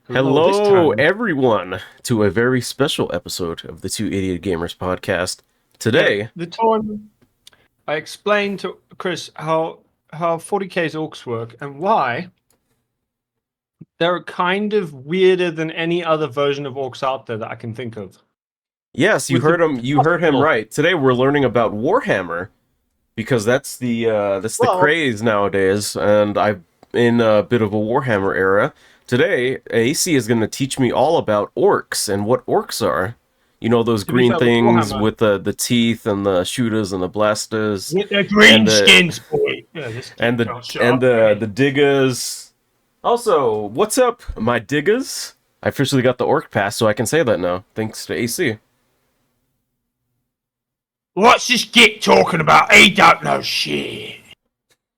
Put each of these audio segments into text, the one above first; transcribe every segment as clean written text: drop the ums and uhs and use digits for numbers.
Hello, this Hello, time. everyone, to a very special episode of the Two Idiot Gamers podcast. Yeah, Today, the time I explained to Chris how 40k's orcs work and why they're kind of weirder than any other version of orcs out there that I can think of. yes, you With the heard him. You heard him right. Today, we're learning about Warhammer because that's the well, craze nowadays, and I'm in a bit of a Warhammer era. Today, AC is going to teach me all about orcs and what orcs are. You know those to be green fair, with things Warhammer, with the teeth and the shooters and the blasters with their and green the skins, boy. Yeah, this kid and the can't shut and up. the diggers. Also, what's up, my diggers? I officially got the orc pass, so I can say that now, thanks to AC. What's this git talking about? He don't know shit.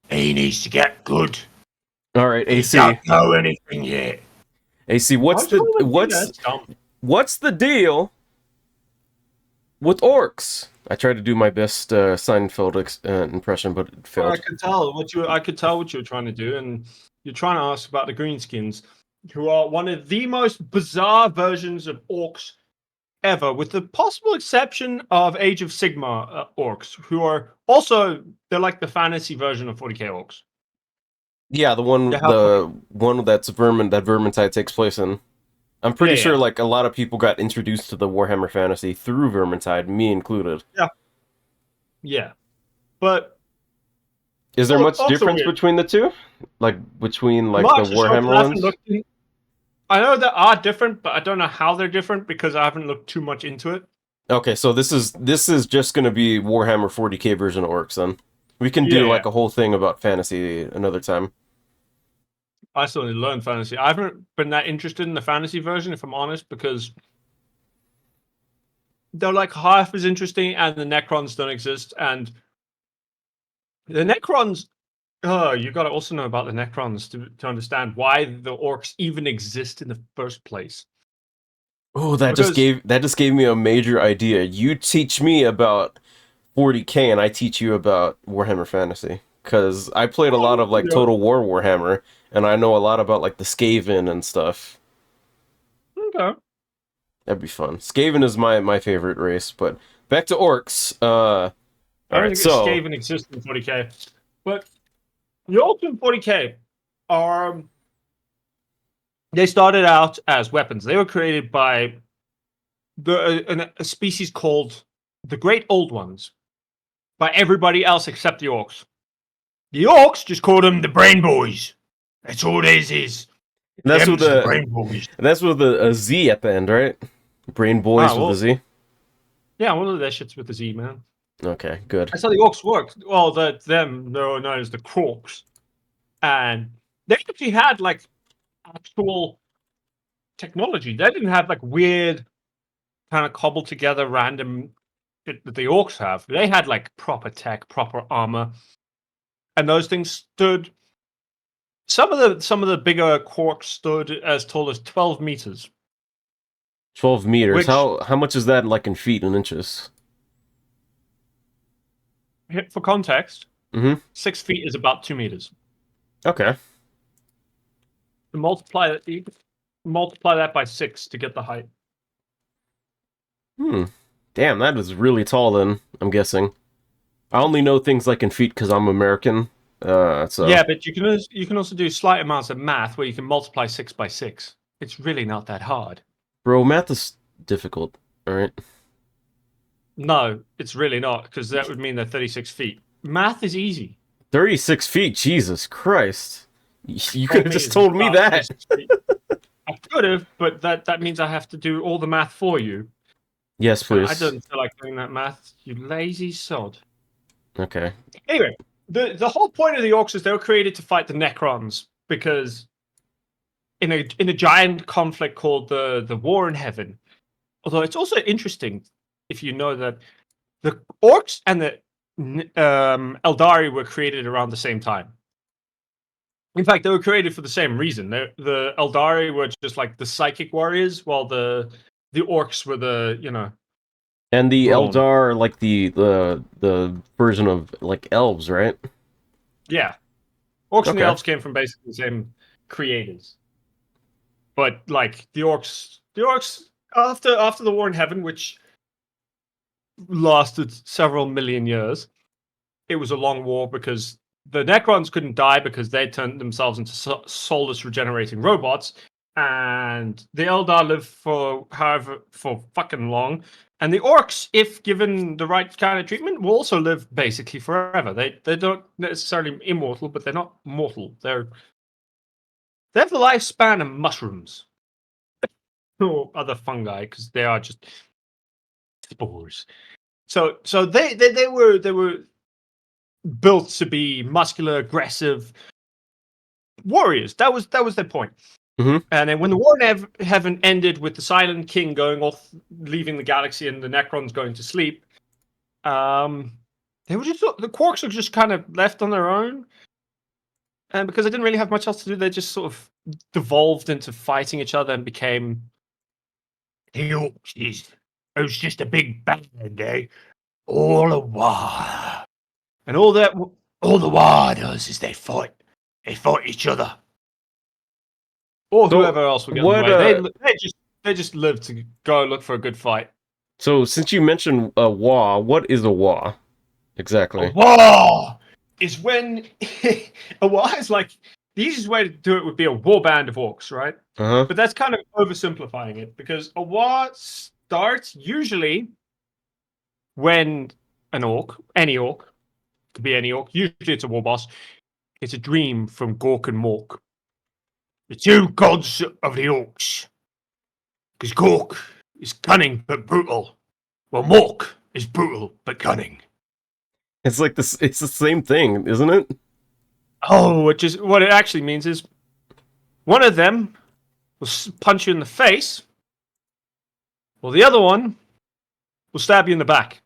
He needs to get good. All right, He AC. don't know anything yet. AC, Why do you want to do that? It's dumb. what's the deal with orcs? I tried to do my best Seinfeld impression, but it Well, I failed. could tell what you were trying to do, and you're trying to ask about the greenskins, who are one of the most bizarre versions of orcs ever, with the possible exception of Age of Sigma orcs, who are also they're like the fantasy version of 40k orcs. Yeah, Yeah, how funny. the one that's Vermintide takes place in. I'm Yeah, pretty sure yeah, like a lot of people got introduced to the Warhammer fantasy through Vermintide, me included. yeah, yeah. But Is there much orcs are difference weird. between the two? Like between I'm like the not actually sure Warhammer because I haven't ones? looked. I know they are different, but I don't know how they're different because I haven't looked too much into it. Okay, so this is just gonna be Warhammer 40k version of orcs then. We can Yeah, do yeah. like a whole thing about fantasy another time. I still need to learn fantasy. I haven't been that interested in the fantasy version, if I'm honest, because they're like half as interesting, and the Necrons don't exist. And the Necrons, oh, you got to also know about the Necrons to understand why the orcs even exist in the first place. Oh, that just Because gave me a major idea. You teach me about 40k and I teach you about Warhammer Fantasy. Cause I played a lot of like yeah, Total War Warhammer and I know a lot about like the Skaven and stuff. okay. That'd be fun. Skaven is my favorite race, but back to orcs. I don't Alright, think so Skaven exists in 40k, but the orcs in 40k are they started out as weapons. They were created by a species called the Great Old Ones by everybody else except the orcs. The orcs just called them the Brain Boys. That's all this is. that's with Them's the the Brain Boys. that's with a Z at the end, right? Brain Ah, Boys with a well, Z. yeah, one of their shits with the Z, man. Okay, good. That's how the orcs worked. Well, them, they were known as the Crocs. And they actually had, like, actual technology. They didn't have, like, weird, kind of cobbled together random shit that the orcs have. They had, like, proper tech, proper armor. And those things stood. Some of the bigger quarks stood as tall as 12 meters, 12 meters. which How much is that like in feet and inches? for context, Mm-hmm. 6 feet is about 2 meters. Okay. You multiply that by six to get the height. Hmm. Damn, that is really tall then, I'm guessing. I only know things like in feet because I'm American. So Yeah, but you can also do slight amounts of math where you can multiply six by six. It's really not that hard. bro, math is difficult. Alright. No, it's really not, because that would mean they're 36 feet. Math is easy. 36 feet, Jesus Christ. You could 12 have just meters is told me about that. 36 feet. I could have, but that means I have to do all the math for you. Yes, And I please. don't feel like doing that math, you lazy sod. Okay. Anyway, the whole point of the orcs is they were created to fight the Necrons because in a giant conflict called the War in Heaven. Although it's also interesting if you know that the orcs and the Eldari were created around the same time. In fact, they were created for the same reason. The Eldari were just like the psychic warriors, while the orcs were the And the brawn. Eldar are like the version of like elves, right? Yeah, orcs and the Okay. elves came from basically the same creators. But like the orcs after the war in heaven, which lasted several million years, it was a long war because the Necrons couldn't die because they turned themselves into soulless regenerating robots, and the Eldar live for fucking long, and the orcs, if given the right kind of treatment, will also live basically forever. They don't necessarily immortal, but they're not mortal. They have the lifespan of mushrooms or other fungi because they are just spores. So they were built to be muscular, aggressive warriors. That was their point. Mhm. And then when the war in heaven ended with the Silent King going off, leaving the galaxy, and the Necrons going to sleep, they were just the Quarks were just kind of left on their own. And because they didn't really have much else to do, they just sort of devolved into fighting each other and became the Orcs. It was just a big band, eh? All a war. And all the war does is they fight. They fight each other. Or So whoever else would get in the what? way. They just live to go look for a good fight. So since you mentioned a Wa, what is a Wa A exactly? war is when a war is like the easiest way to do it would be a war band of orcs, right? Uh huh. But that's kind of oversimplifying it because a war starts usually when an orc, any orc, could be any orc, usually it's a war boss, it's a dream from Gork and Mork, the two gods of the orcs. Because Gork is cunning but brutal, while Mork is brutal but cunning. It's like this. It's the same thing, isn't it? Oh, what it actually means is one of them will punch you in the face, while the other one will stab you in the back.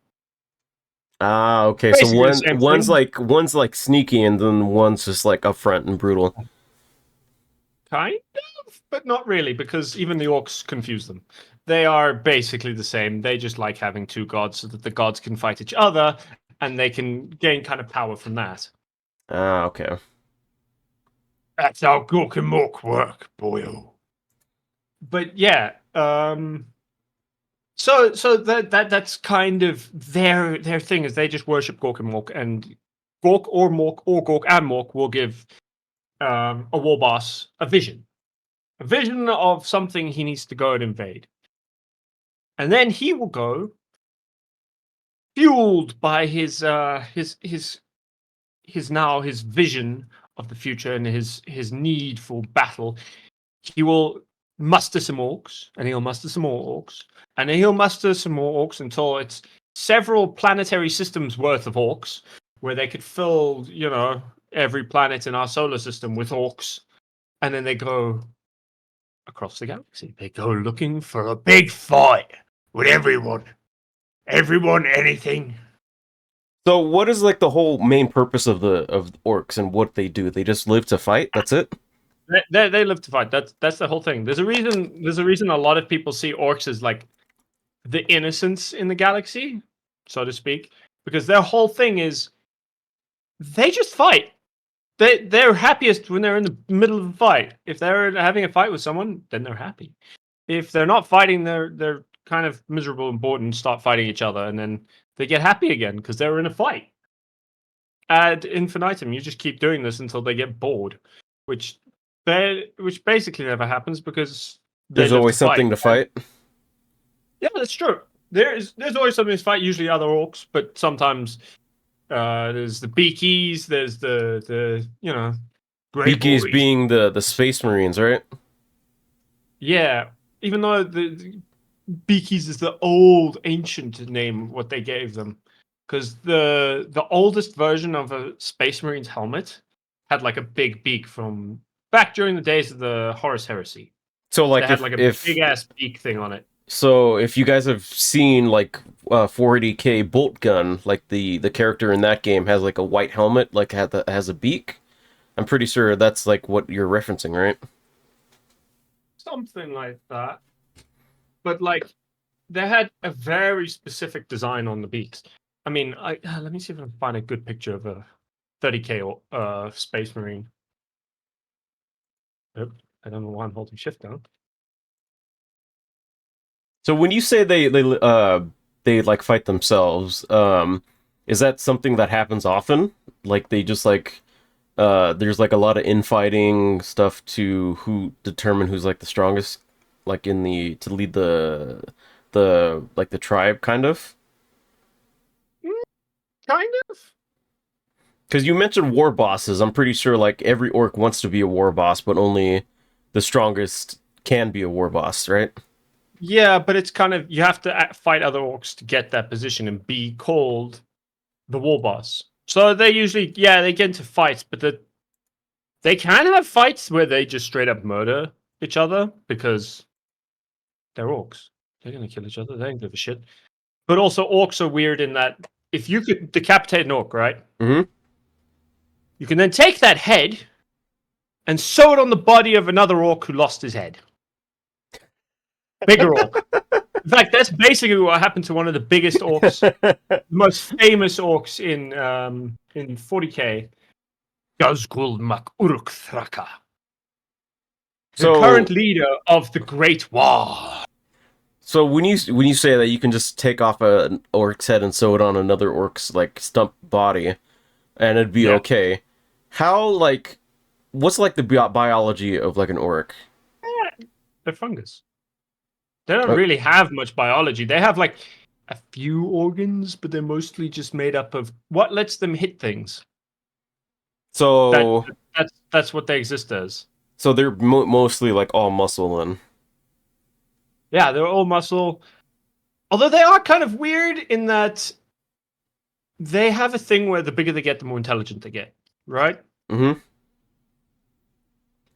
Ah, okay. So Basically the same thing. one's like sneaky, and then one's just like upfront and brutal. Kind of, but not really, because even the orcs confuse them. They are basically the same. They just like having two gods so that the gods can fight each other and they can gain kind of power from that. Ah, okay. That's how Gork and Mork work, boyo. But yeah, so that's kind of their thing is they just worship Gork and Mork, and Gork or Mork or Gork and Mork will give a war boss a vision of something he needs to go and invade, and then he will go fueled by his vision of the future and his need for battle. He will muster some orcs, and he'll muster some more orcs, and then he'll muster some more orcs until it's several planetary systems worth of orcs, where they could fill, every planet in our solar system with orcs, and then they go across the galaxy. They go looking for a big fight with everyone, anything. So what is like the whole main purpose of the orcs and what they do? They just live to fight. That's it. They live to fight. That's the whole thing. There's a reason. There's a reason a lot of people see orcs as like the innocents in the galaxy, so to speak, because their whole thing is they just fight. They're happiest when they're in the middle of a fight. If they're having a fight with someone, then they're happy. If they're not fighting, they're kind of miserable and bored and start fighting each other, and then they get happy again because they're in a fight. Ad infinitum. You just keep doing this until they get bored, which which basically never happens because they There's live to always fight. something to fight. Yeah, that's true. There's always something to fight. Usually other orcs, but sometimes there's the beakies. There's the grey Beakies boys. being the space marines, right? Yeah, even though the beakies is the old ancient name what they gave them, because the oldest version of a space marine's helmet had like a big beak from back during the days of the Horus Heresy. So They like had like a big ass beak thing on it. if you guys have seen like 480K bolt gun, like the character in that game has like a white helmet, like has a beak. I'm pretty sure that's like what you're referencing, right? Something like that. But like they had a very specific design on the beaks. I mean, let me see if I can find a good picture of a 30K space marine. Yep. I don't know why I'm holding shift down. So when you say they like fight themselves, is that something that happens often? Like they just like there's like a lot of infighting stuff to who determine who's like the strongest, like in the to lead the like the tribe kind of. Kind of. Because you mentioned war bosses, I'm pretty sure like every orc wants to be a war boss, but only the strongest can be a war boss, right? Yeah, but it's kind of you have to fight other orcs to get that position and be called the war boss. So they usually, yeah, they get into fights, but they can have fights where they just straight up murder each other because they're orcs. They're gonna kill each other. They don't give a shit. But also, orcs are weird in that if you could decapitate an orc, right? Mm-hmm. You can then take that head and sew it on the body of another orc who lost his head. Bigger orc. In fact, that's basically what happened to one of the biggest orcs, most famous orcs in 40k, Gazgul Mak Uruk Thraka, the current So leader of the Great War. so when you say that you can just take off an orc's head and sew it on another orc's like stump body, and it'd be Yeah, okay. How like what's like the biology of like an orc? they're fungus. They don't Uh, really have much biology. They have like a few organs, but they're mostly just made up of what lets them hit things. That so that's what they exist as. so they're mostly like all muscle and Yeah, they're all muscle. Although they are kind of weird in that they have a thing where the bigger they get, the more intelligent they get, right? mm-hmm.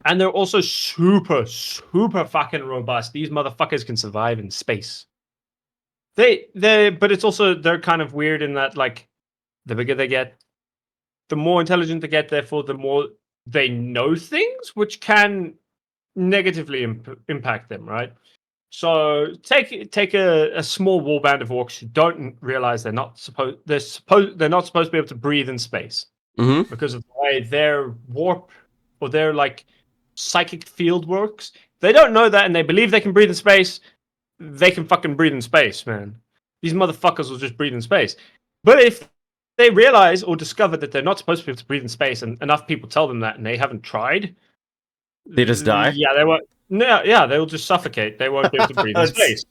And they're also super, super fucking robust. These motherfuckers can survive in space. But it's also they're kind of weird in that like the bigger they get, the more intelligent they get. Therefore, the more they know things, which can negatively impact them, right? So take a small warband of orcs who don't realize they're not supposed to be able to breathe in space Mm-hmm. because of the way their warp or their like psychic field works. They don't know that and they believe they can breathe in space. They can fucking breathe in space, man. These motherfuckers will just breathe in space. But if they realize or discover that they're not supposed to be able to breathe in space and enough people tell them that and they haven't tried, They just die. yeah, they won't. No, yeah, they will just suffocate. They won't be able to breathe in that's space.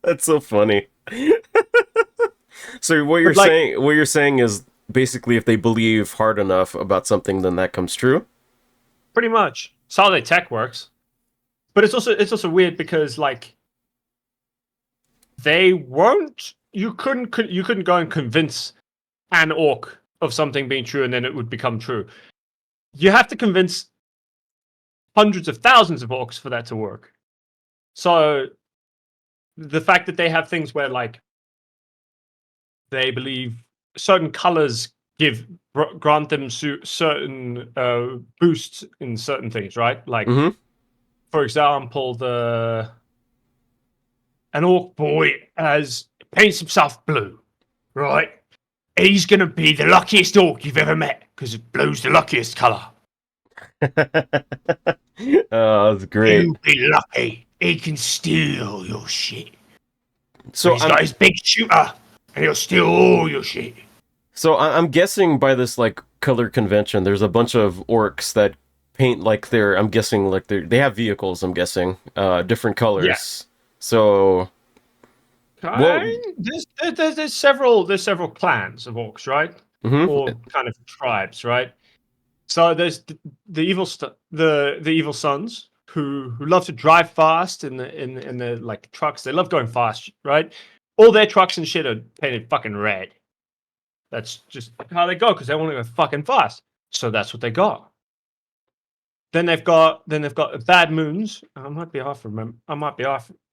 that's so funny. So But like, what you're saying is basically if they believe hard enough about something, then that comes true. pretty much, it's how their tech works. But it's also weird because like they won't. You couldn't go and convince an orc of something being true and then it would become true. You have to convince hundreds of thousands of orcs for that to work. So the fact that they have things where like they believe certain colors grant them certain boosts in certain things, right? Like Mm-hmm. for example, an orc boy has paints himself blue, right? He's gonna be the luckiest orc you've ever met because blue's the luckiest color. Oh, that's great. He'll be lucky. He can steal your shit. But So he's got his big shooter, and he'll steal all your shit. I'm guessing by this like color convention, there's a bunch of orcs that paint like they're. I'm guessing like they have vehicles. I'm guessing different Yeah. colors. So well, There's several clans of orcs, right? mm-hmm. Or kind of tribes, right? So there's the evil sons who love to drive fast in the like trucks. They love going fast, right? All their trucks and shit are painted fucking red. That's just how they go because they want to go fucking fast. So that's what they got. Then they've got bad moons. I might be off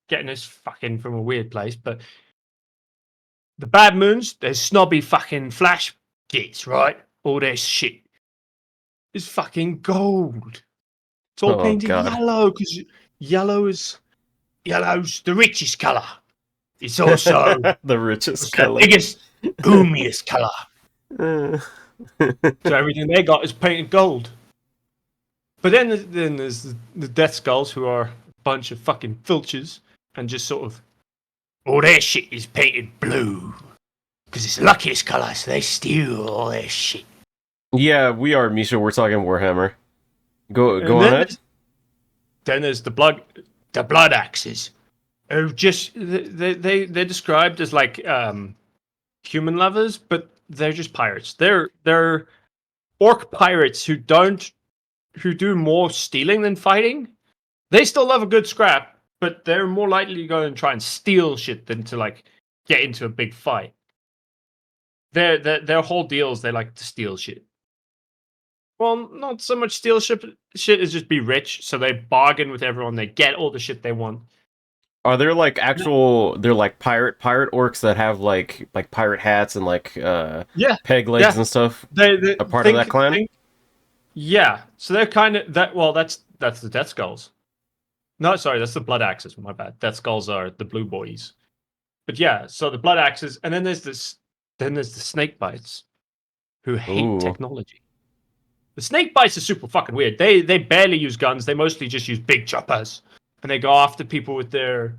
getting this fucking from a weird place, but the bad moons, there's snobby fucking flash gits, right? All their shit is fucking gold. It's all Oh painted god, yellow because yellow's the richest color. It's also the richest the color. biggest, boomiest color. Uh, So everything they got is painted gold. But then there's the Death Skulls, who are a bunch of fucking filches and just sort of all their shit is painted blue because it's the luckiest color, so they steal all their shit. Yeah, we are, Misha. We're talking Warhammer. Go And on then ahead. there's the blood axes. Just they're described as like human lovers, but they're just pirates. They're orc pirates who do more stealing than fighting. They still love a good scrap, but they're more likely to go and try and steal shit than to like get into a big fight. Their whole deal is they like to steal shit. Well, not so much steal shit as just be rich. So they bargain with everyone. They get all the shit they want. Are there like actual? They're like pirate orcs that have like pirate hats and like Yeah, peg legs yeah. and stuff. They A part of that clan. yeah. So they're kind of that. Well, that's the Death Skulls. No, sorry, that's the Blood Axes. My bad. Death Skulls are the Blue Boys. But yeah, so the Blood Axes, and then there's this. Then there's the Snake Bites, who hate Ooh. technology. The Snake Bites are super fucking weird. They barely use guns. They mostly just use big choppers, and they go after people with their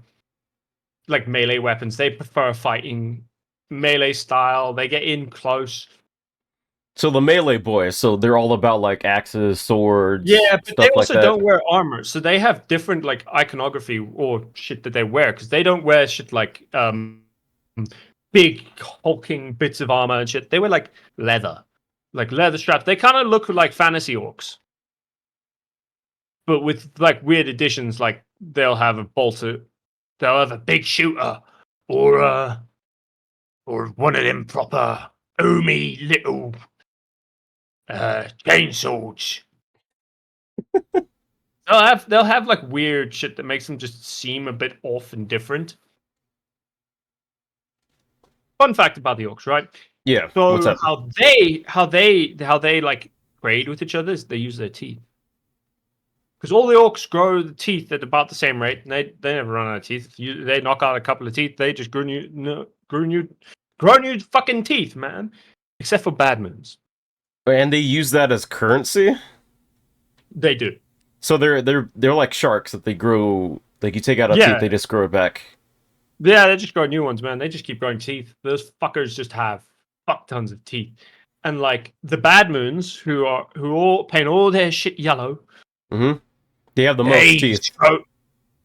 like melee weapons. They prefer fighting melee style. They get in close. So the melee boys. So they're all about like axes, swords, Yeah, but they stuff like also that. don't wear armor, so they have different like iconography or shit that they wear because they don't wear shit like big hulking bits of armor and shit. They wear like leather straps. They kind of look like fantasy orcs, but with like weird additions. Like they'll have a big shooter, or one of them proper oomy little chainswords. They'll have like weird shit that makes them just seem a bit off and different. Fun fact about the orcs, right? Yeah. What's So up? how they like trade with each other is they use their teeth. Because all the orcs grow the teeth at about the same rate, and they never run out of teeth. They knock out a couple of teeth, they just grow new fucking teeth, man. Except for bad moons, And they use that as currency. they do. So they're like sharks that they grow. Like you take out a Yeah, teeth, they just grow it back. yeah, they just grow new ones, man. They just keep growing teeth. Those fuckers just have fuck tons of teeth. And like the bad moons, who all paint all their shit yellow, Mm-hmm. They have the most they teeth.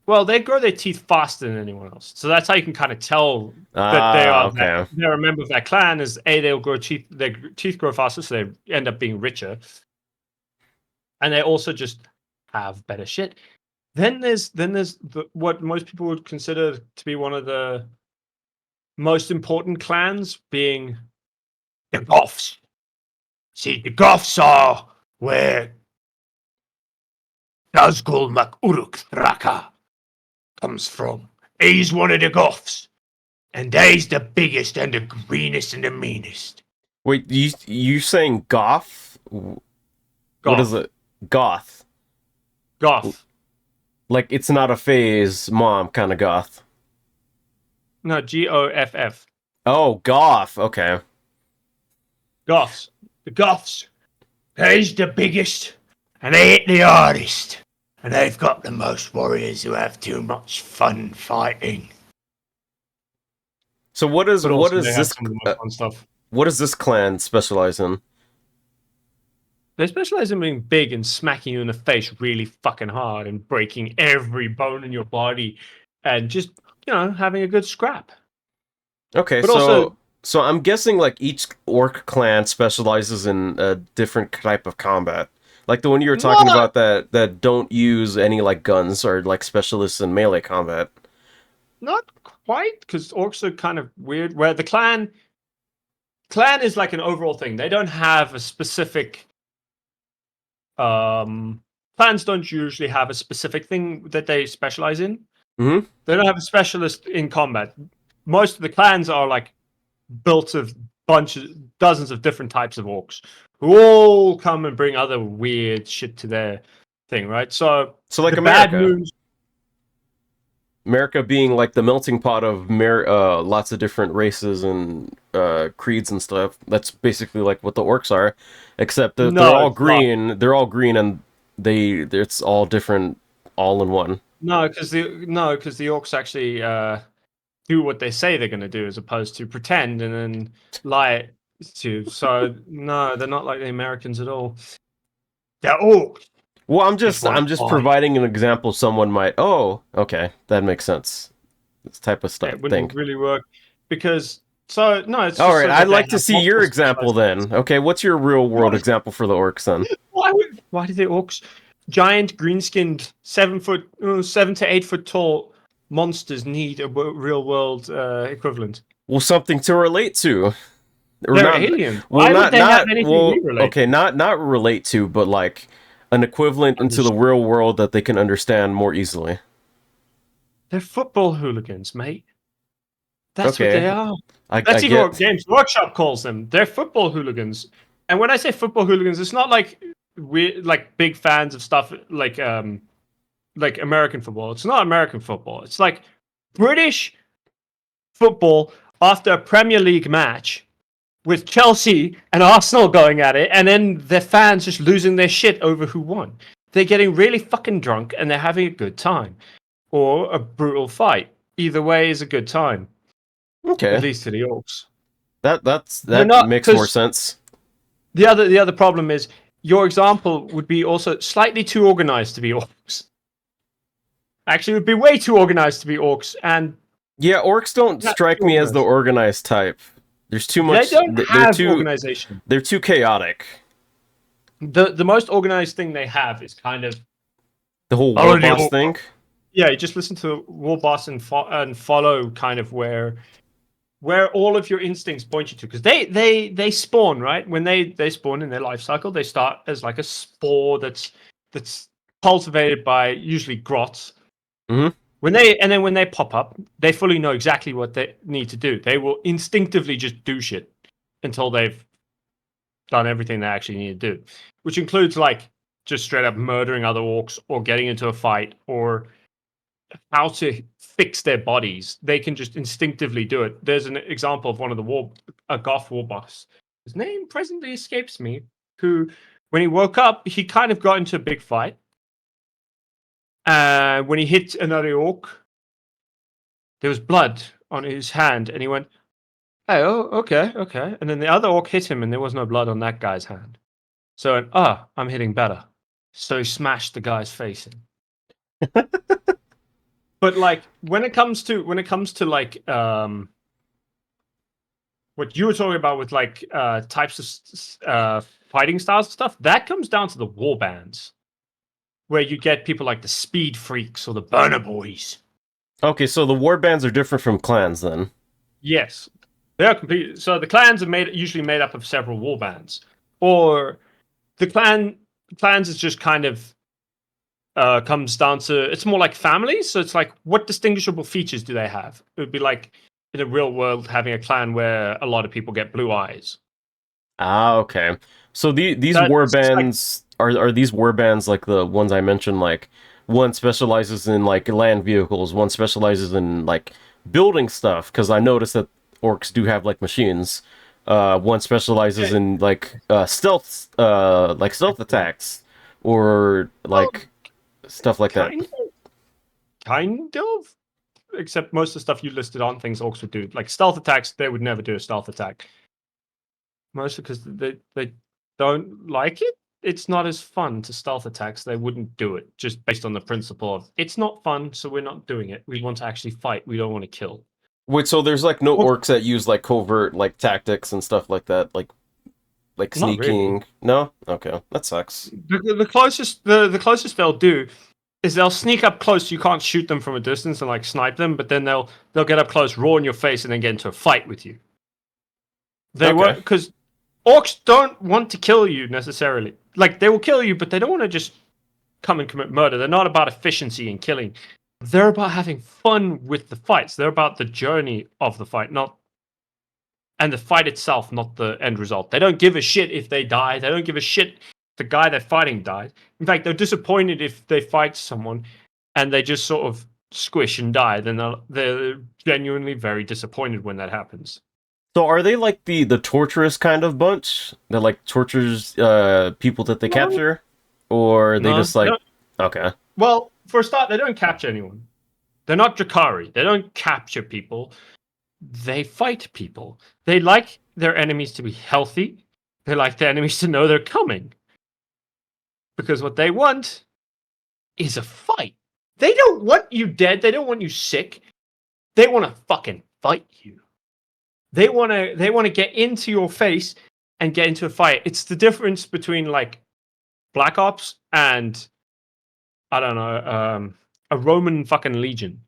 well, they grow their teeth faster than anyone else. So that's how you can kind of tell that Ah, okay. they're a member of that clan. Is they'll grow teeth, their teeth grow faster, so they end up being richer, and they also just have better shit. Then there's what most people would consider to be one of the most important clans, being the Goths. See, the Goths are where Nazgul MacUruk Thraka comes from. He's one of the Goths, and he's the biggest and the greenest and the meanest. Wait, you saying goth? What is Goth. it? Goth. Goth. Like it's not a phase mom kind of goth. No, Goff. Oh, goth. Okay. Goths. The Goths. He's the biggest, and they hit the hardest. And they've got the most warriors who have too much fun fighting. So what is But also, what they is have this some of the most fun stuff. what does this clan specialize in? They specialize in being big and smacking you in the face really fucking hard and breaking every bone in your body and just, having a good scrap. Okay, But also, so I'm guessing like each orc clan specializes in a different type of combat. Like the one you were talking not, about that don't use any like guns or like specialists in melee combat. not quite, because orcs are kind of weird. Where the clan is like an overall thing. They don't have a specific. Clans don't usually have a specific thing that they specialize in. Mm-hmm. They don't have a specialist in combat. Most of the clans are like built of dozens of different types of orcs who all come and bring other weird shit to their thing, right? So Like the bad America. moons. America being like the melting pot of lots of different races and creeds and stuff. That's basically like what the orcs are, except that No, they're all it's not. green. They're all green, and it's all different, all in one. No, because the orcs actually do what they say they're going to do, as opposed to pretend and then lie to. So no, they're not like the Americans at all. They're all. Well, I'm Just just wanna I'm just fight. providing an example. Someone might. Oh, okay, that makes sense. This type of stuff It thing. wouldn't really work because so no, it's All just right, so I'd that they like to have see multiple your example specialized. then. Okay, what's your real world example for the orcs then? Why do the orcs, giant green-skinned 7 foot, 7 to 8 foot tall monsters need a real world equivalent? Well, something to relate to, or They're not. aliens. Well, Why would they have not. anything we Well, relate okay, not relate to, but like an equivalent into the to? real world that they can understand more easily. They're football hooligans, mate. That's what Okay, they are. I That's even what get. Games Workshop calls them. They're football hooligans. And when I say football hooligans, it's not like we're like big fans of stuff like American football. It's not American football. It's like British football after a Premier League match with Chelsea and Arsenal going at it, and then their fans just losing their shit over who won. They're getting really fucking drunk and they're having a good time. Or a brutal fight. Either way is a good time. At Okay, least to the Orcs. They're that not makes more because sense. the other problem is your example would be also slightly too organized to be Orcs. Actually, it would be way too organized to be Orcs, and Yeah, orcs don't not strike too me as the organized. organized type. There's too They much. don't They're have too. organization. They're too chaotic. The most organized thing they have is kind of The whole oh, war boss thing. yeah. You just listen to War Boss and follow kind of where all of your instincts point you to, because they spawn right when they spawn in their life cycle. They start as like a spore that's cultivated by usually grots. Mhm. When they pop up, they fully know exactly what they need to do. They will instinctively just do shit until they've done everything they actually need to do, which includes like just straight up murdering other orcs or getting into a fight or how to fix their bodies. They can just instinctively do it. There's an example of one of a goth war boss. His name presently escapes me. Who, when he woke up, he kind of got into a big fight. When he hit another orc, there was blood on his hand, and he went, "Hey, oh, okay, okay." And then the other orc hit him, and there was no blood on that guy's hand. So, I'm hitting better. So he smashed the guy's face in. But like when it comes to like what you were talking about with like types of fighting styles and stuff, that comes down to the war bands, where you get people like the speed freaks or the burner boys. Okay, so the war bands are different from clans then. Yes, they are complete. So the clans are usually made up of several war bands, or the clans is just kind of comes down to, it's more like families. So it's like, what distinguishable features do they have? It would be like in the real world having a clan where a lot of people get blue eyes. Ah, okay. So these That war it's just like bands are these war bands like the ones I mentioned? Like one specializes in like land vehicles, one specializes in like building stuff. Because I noticed that orcs do have like machines. One specializes in like stealth attacks, or well, like stuff like that. kind of. Except most of the stuff you listed aren't things orcs would do. Like stealth attacks, they would never do a stealth attack. Mostly because they don't like it. It's not as fun to stealth attacks. They wouldn't do it just based on the principle of it's not fun, so we're not doing it. We want to actually fight. We don't want to kill. Wait, so there's like no Well, orcs that use like covert like tactics and stuff like that, like not really. sneaking? No? Okay, that sucks. The closest they'll do is they'll sneak up close. You can't shoot them from a distance and like snipe them, but then they'll get up close, roar in your face, and then get into a fight with you. They Okay. won't, because orcs don't want to kill you necessarily. Like they will kill you, but they don't want to just come and commit murder. They're not about efficiency in killing. They're about having fun with the fights. They're about the journey of the fight, not and the fight itself, not the end result. They don't give a shit if they die. They don't give a shit if the guy they're fighting died. In fact, they're disappointed if they fight someone and they just sort of squish and die. Then they're genuinely very disappointed when that happens. So are they like the torturous kind of bunch that like tortures people that they No, capture, or are they no. just like okay? Well, for a start, they don't capture anyone. They're not Drakari. They don't capture people. They fight people. They like their enemies to be healthy. They like their enemies to know they're coming. Because what they want is a fight. They don't want you dead. They don't want you sick. They want to fucking fight you. They want to get into your face and get into a fight. It's the difference between like Black Ops and I don't know, a Roman fucking legion.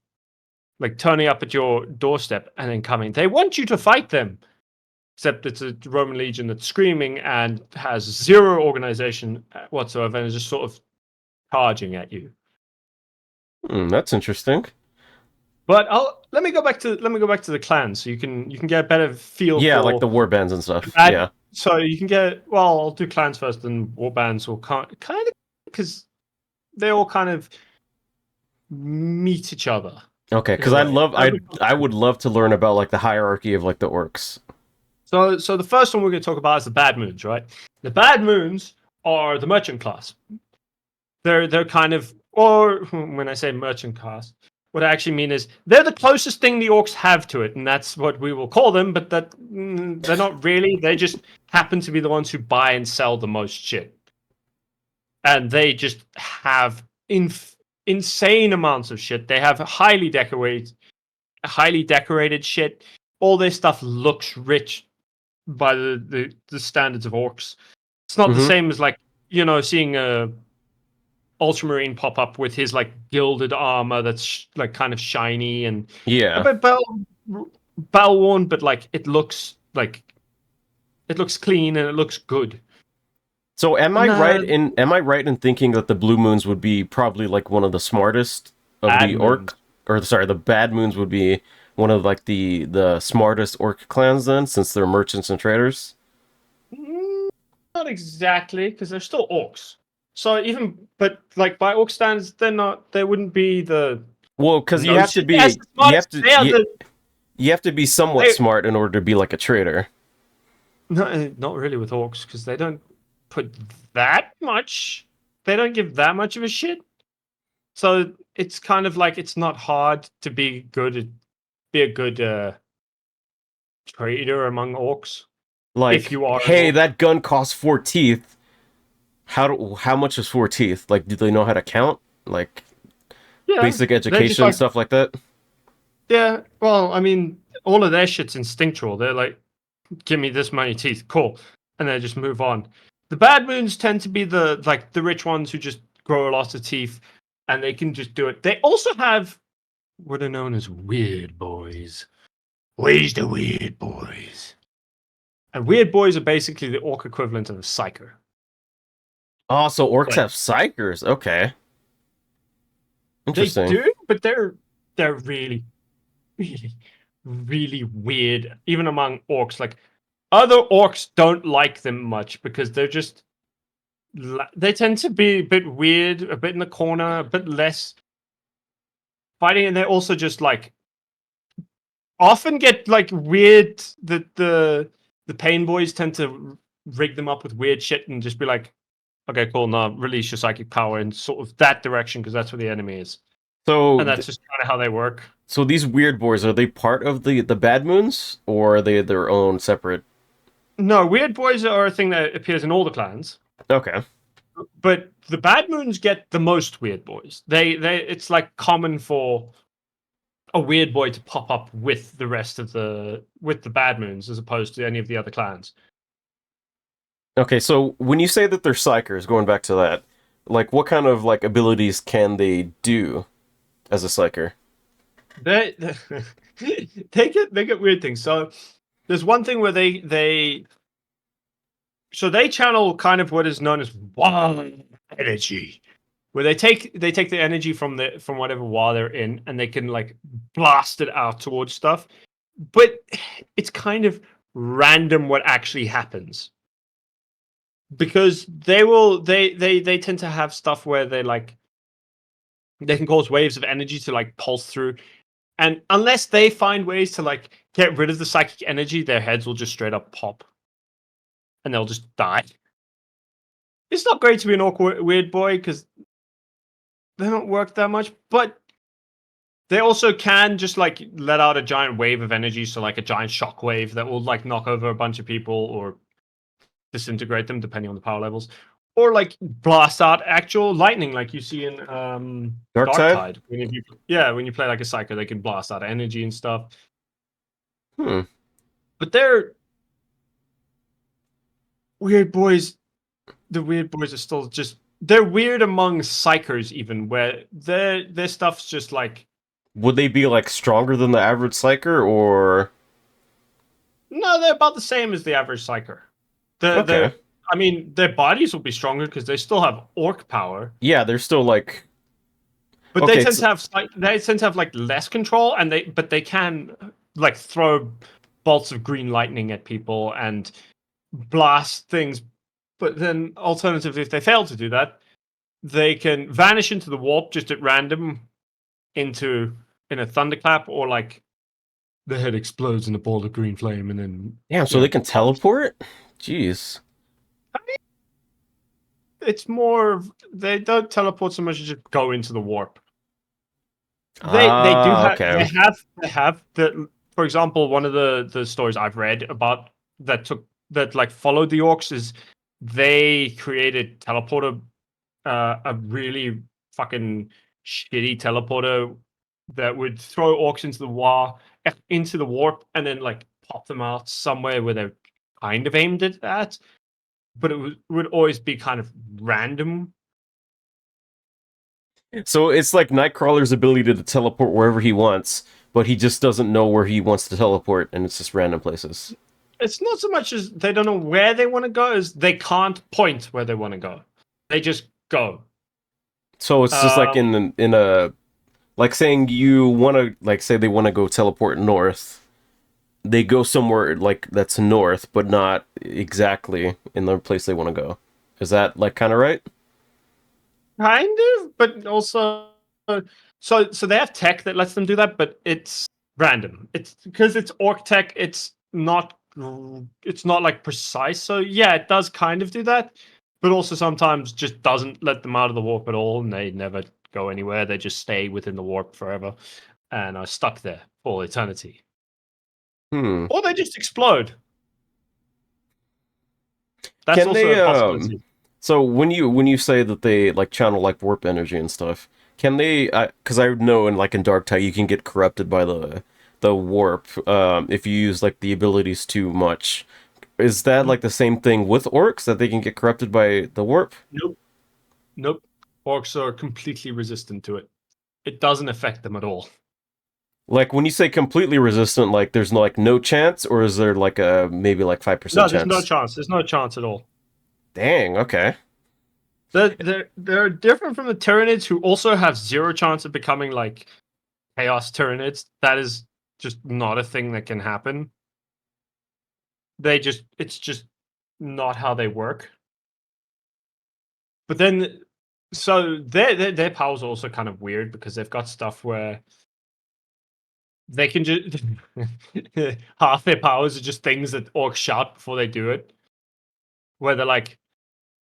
Like turning up at your doorstep and then coming. They want you to fight them. Except it's a Roman legion that's screaming and has zero organization whatsoever and is just sort of charging at you. That's interesting. But let me go back to the clans so you can get a better feel. Yeah, for like the war bands and stuff. yeah. So you can get I'll do clans first, and war bands will kind of because they all kind of meet each other. Okay, because I would love to learn about like the hierarchy of like the orcs. So the first one we're going to talk about is the Bad Moons, right? The Bad Moons are the merchant class. They're kind of, or when I say merchant class, what I actually mean is they're the closest thing the orcs have to it, and that's what we will call them. But they're not really. They just happen to be the ones who buy and sell the most shit, and they just have insane amounts of shit. They have highly decorated shit. All their stuff looks rich by the standards of orcs. It's not the same as like seeing a Ultramarine pop up with his like gilded armor that's like kind of shiny and a bit battle worn, but like it looks clean and it looks good. So am I right in thinking that the blue moons would be probably like one of the smartest of the orc, or sorry, the Bad Moons would be one of like the smartest orc clans then, since they're merchants and traders? Not exactly, because they're still orcs. So but like by orc standards, they wouldn't be the because you have to be you have to be somewhat smart in order to be like a trader. No, not really with orcs, because they don't put that much. They don't give that much of a shit. So it's kind of like it's not hard to be a good trader among orcs. Like, if you are hey, that gun costs 4 teeth. How much is 4 teeth? Like, do they know how to count? Like, basic education, stuff like that? Yeah, well, I mean, all of their shit's instinctual. They're like, give me this many teeth, cool. And they just move on. The Bad Moons tend to be the rich ones who just grow a lot of teeth and they can just do it. They also have what are known as weird boys. Where's the weird boys? And weird boys are basically the orc equivalent of a psyker. Oh, so orcs have psykers. Okay. Interesting. They do, but they're really, really, really weird, even among orcs. Like, other orcs don't like them much because they tend to be a bit weird, a bit in the corner, a bit less fighting, and they're also just like often get like weird. The pain boys tend to rig them up with weird shit and just be like, okay, cool, now release your psychic power in sort of that direction because that's where the enemy is. So, and that's just kind of how they work. So these weird boys, are they part of the Bad Moons, or are they their own separate? No, weird boys are a thing that appears in all the clans. Okay. But the Bad Moons get the most weird boys. It's like common for a weird boy to pop up with the rest of the Bad Moons as opposed to any of the other clans. Okay, so when you say that they're psychers, going back to that, like what kind of like abilities can they do as a psyker? They get weird things. So there's one thing where they channel kind of what is known as wild energy, where they take the energy from whatever war they're in, and they can like blast it out towards stuff. But it's kind of random what actually happens, because they tend to have stuff where they can cause waves of energy to like pulse through. And unless they find ways to like get rid of the psychic energy, their heads will just straight up pop. And they'll just die. It's not great to be an awkward weird boy because they don't work that much, but They also can just like let out a giant wave of energy, so like a giant shock wave that will like knock over a bunch of people or disintegrate them depending on the power levels, or like blast out actual lightning like you see in Darktide? Darktide. When you play like a psycho, they can blast out energy and stuff. Hmm. But they're weird boys. The weird boys are still just they're weird among psychers even, where their stuff's just like Would they be like stronger than the average psyker, or no, they're about the same as the average psyker. okay? I mean, their bodies will be stronger because they still have orc power, Yeah, they're still like but okay. they tend to have like less control, and they can like throw bolts of green lightning at people and blast things. But then, alternatively, if they fail to do that, they can vanish into the warp just at random, in a thunderclap, or like the head explodes in a ball of green flame, and then Damn, so they can teleport? Jeez. it's more they don't teleport so much as just go into the warp. They do Ah, have okay. they have the for example, one of the stories I've read about that like followed the orcs is they created teleporter, a really fucking shitty teleporter that would throw orcs into the warp and then like pop them out somewhere where they're kind of aimed at that, but would always be kind of random. So it's like Nightcrawler's ability to teleport wherever he wants, but he just doesn't know where he wants to teleport, and it's just random places. It's not so much as they don't know where they want to go as they can't point where they want to go. They just go. So it's just like Um, in a like saying you want to like say they want to go teleport north. They go somewhere like that's north, but not exactly in the place they want to go. Is that like kind of right? kind of, but also so they have tech that lets them do that, but it's random. It's because it's orc tech. It's not like precise. So yeah, it does kind of do that, but also sometimes just doesn't let them out of the warp at all, and they never go anywhere. They just stay within the warp forever and are stuck there for eternity, Hmm. or they just explode. That's Can also they a possibility. so when you say that they like channel like warp energy and stuff, can they cuz I know in like in Darktide you can get corrupted by the warp if you use like the abilities too much. Is that like the same thing with orcs that they can get corrupted by the warp? Nope. Nope. Orcs are completely resistant to it. It doesn't affect them at all. Like when you say completely resistant, like there's no like no chance, or is there like a maybe like 5% No, there's no chance? chance. There's no chance at all. Dang, okay. They're different from the Tyranids, who also have zero chance of becoming like Chaos Tyranids. That is just not a thing that can happen. It's just not how they work. But then, so their powers are also kind of weird because they've got stuff where they can just half their powers are just things that orcs shout before they do it. Where they're like,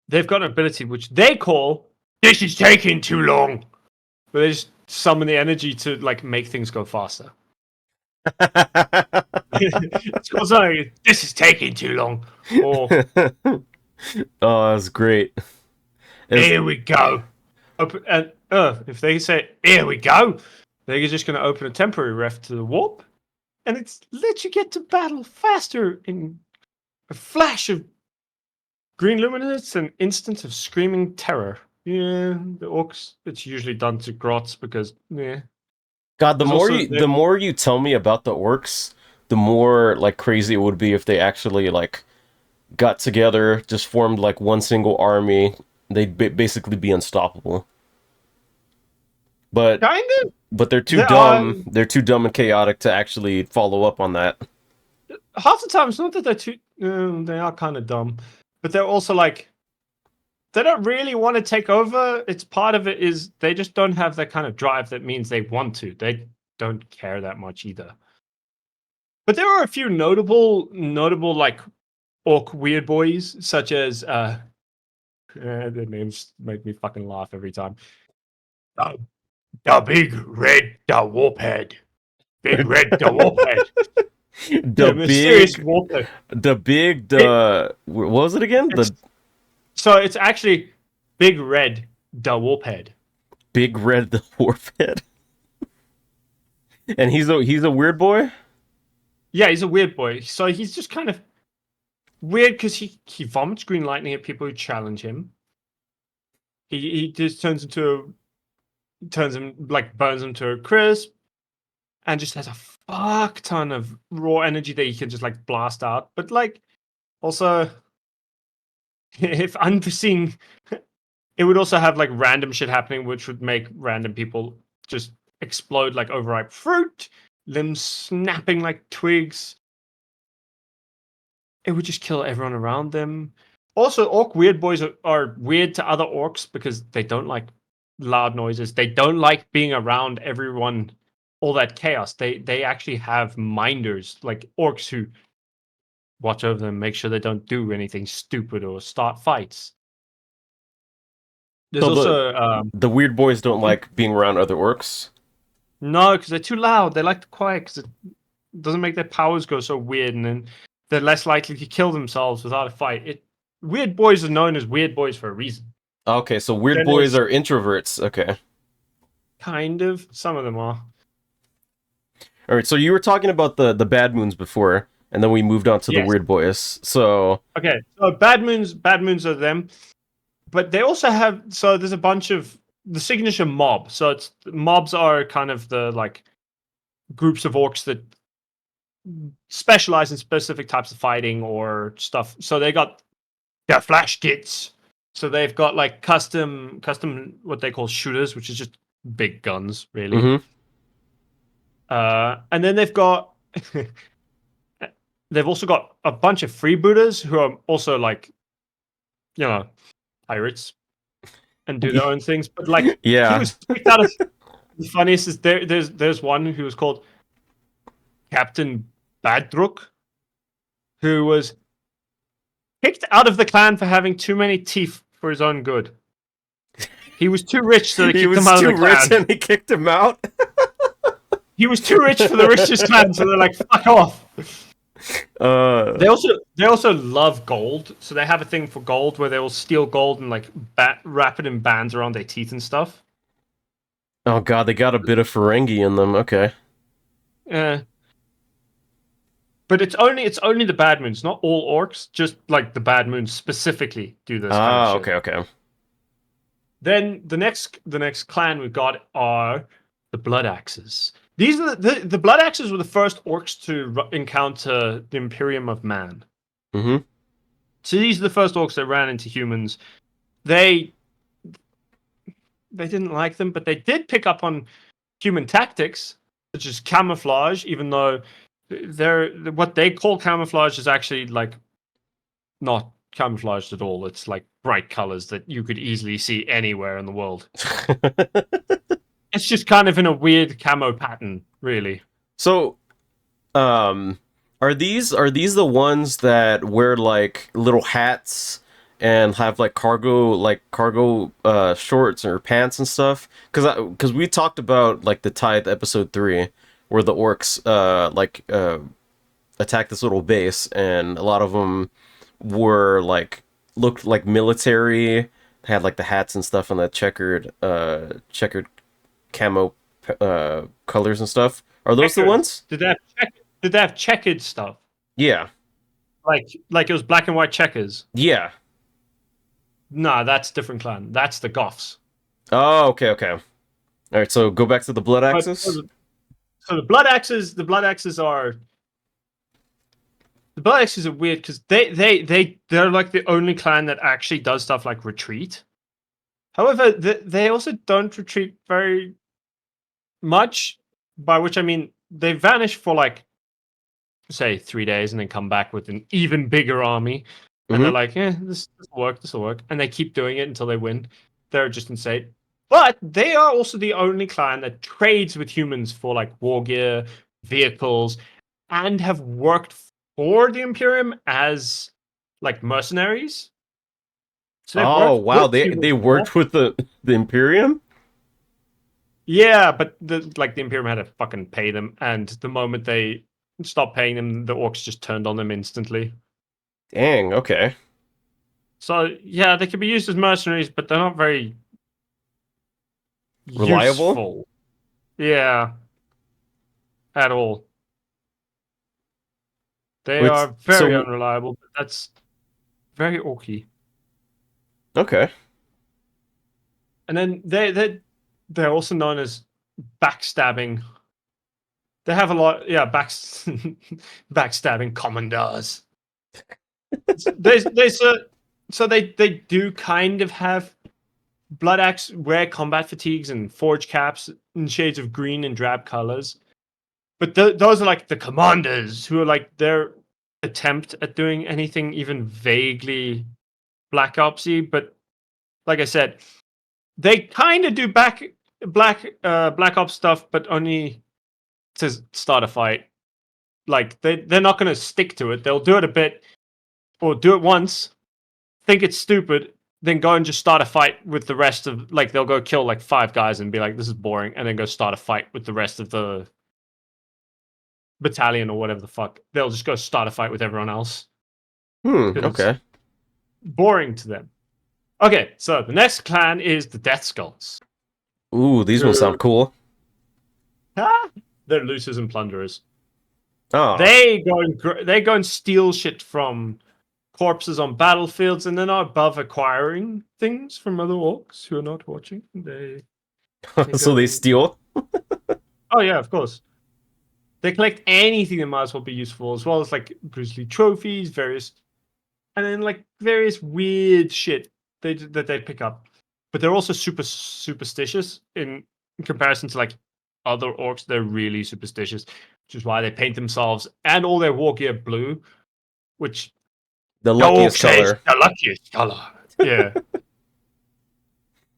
they've got an ability which they call "This is taking too long," but they just summon the energy to like make things go faster. It's called something. This is taking too long, or Oh, that's great. Is here we go. Open, and if they say here we go, they're just going to open a temporary ref to the warp, and it's let you get to battle faster in a flash of green luminance and instant of screaming terror. Yeah, the orcs. It's usually done to grots because yeah. God, There's also the more you tell me about the orcs, the more like crazy it would be if they actually like got together, just formed like one single army. They'd basically be unstoppable. But kind of they're too there are dumb. They're too dumb and chaotic to actually follow up on that. half the time. It's not that they're too. They are kind of dumb, but they're also like they don't really want to take over. It's part of it is they just don't have that kind of drive that means they want to. They don't care that much either. But there are a few notable like orc weird boys, such as their names make me fucking laugh every time. the big red the warphead. Big red the warphead. The The mysterious big, warphead. It, what was it again? it's The so it's actually big red the warphead. big red the warphead. And he's a weird boy. Yeah, he's a weird boy. So he's just kind of weird because he vomits green lightning at people who challenge him. He just turns him like burns him to a crisp, and just has a fuck ton of raw energy that he can just like blast out. But like also, if unforeseen, it would also have like random shit happening, which would make random people just explode like overripe fruit, limbs snapping like twigs. It would just kill everyone around them. Also, orc weird boys are weird to other orcs because they don't like loud noises. They don't like being around everyone, all that chaos. They actually have minders, like orcs who watch over them, make sure they don't do anything stupid or start fights. There's So also the weird boys don't like being around other orcs. no, because they're too loud. They like the quiet because it doesn't make their powers go so weird, and then they're less likely to kill themselves without a fight. Weird boys are known as weird boys for a reason. Okay, so weird Then boys there's are introverts. Okay. kind of some of them are. All right, so you were talking about the bad moons before, and then we moved on to the Yes. weird boys. So Okay, so bad moons are them, but they also have. So there's a bunch of the signature mob. So it's mobs are kind of the like groups of orcs that specialize in specific types of fighting or stuff. So they got their flash kits. So they've got like custom what they call shooters, which is just big guns, really. mhm. And then they've also got a bunch of freebooters who are also like, pirates and do their own things. But like he Yeah. was picked out as the funniest is there's one who was called Captain Badrook, who was kicked out of the clan for having too many teeth for his own good. He was too rich, so they He kicked was him out of too the rich clan. and they kicked him out. He was too rich for the richest clan, so they're like, "Fuck off." They also love gold, so they have a thing for gold where they will steal gold and like wrap it in bands around their teeth and stuff. Oh god, they got a bit of Ferengi in them. Okay. Yeah, but it's only the bad moons, not all orcs. Just like the bad moons specifically do this kind of Ah, shit. okay, okay. Then the next clan we've got are the Blood Axes. These are the Blood Axes were the first orcs to encounter the Imperium of Man. Mm-hmm. So these are the first orcs that ran into humans. They didn't like them, but they did pick up on human tactics, such as camouflage, even though they're what they call camouflage is actually like not camouflaged at all. It's like bright colors that you could easily see anywhere in the world. It's just kind of in a weird camo pattern, really. So, um, are these the ones that wear like little hats and have like cargo shorts or pants and stuff? Because we talked about like the Tithe episode 3 where the orcs attacked this little base and a lot of them were like looked like military, had like the hats and stuff and the checkered camo colors and stuff. Are those the Checkered. ones? Did they have checkered stuff? Yeah. Like it was black and white checkers? Yeah. Nah, that's a different clan. That's the Goths. Oh, okay, okay. All right, so go back to the Blood But Axis. so the Blood Axes are weird because they're like the only clan that actually does stuff like retreat. However, they also don't retreat very much, by which I mean they vanish for like say 3 days and then come back with an even bigger army. And they're Mm-hmm. like, this will work. And they keep doing it until they win. They're just insane. But they are also the only clan that trades with humans for like war gear, vehicles, and have worked for the Imperium as like mercenaries. So they've Oh, worked wow, with they humans they before. worked with the Imperium? Yeah, but the Imperium had to fucking pay them, and the moment they stopped paying them, the orcs just turned on them instantly. Dang. Okay. So yeah, they can be used as mercenaries, but they're not very Reliable. useful. Yeah, at all. They Wait. are very So unreliable, but that's very orky. okay. And then they're also known as backstabbing. They have a lot, yeah, backstabbing commanders. They so they do kind of have blood axe wear combat fatigues and forge caps in shades of green and drab colors. But those are like the commanders who are like their attempt at doing anything even vaguely Black Opsy. But like I said, they kind of do Black Ops stuff, but only to start a fight. Like they're not going to stick to it. They'll do it a bit or do it once, think it's stupid, then go and just start a fight with the rest of like they'll go kill like 5 guys and be like, this is boring, and then go start a fight with the rest of the battalion or whatever the fuck. They'll just go start a fight with everyone else. Because it's Okay. boring to them. Okay, so the next clan is the Death Skulls. Ooh, these ones sound cool. They're looters and plunderers. Oh. They go and steal shit from corpses on battlefields, and they're not above acquiring things from other orcs who are not watching. So they steal. Oh yeah, of course. They collect anything that might as well be useful, as well as like grisly trophies, and then like various weird shit that they pick up. But they're also super superstitious in comparison to like other orcs. They're really superstitious, which is why they paint themselves and all their war gear blue, which The the orc luckiest says color. the luckiest color. Yeah.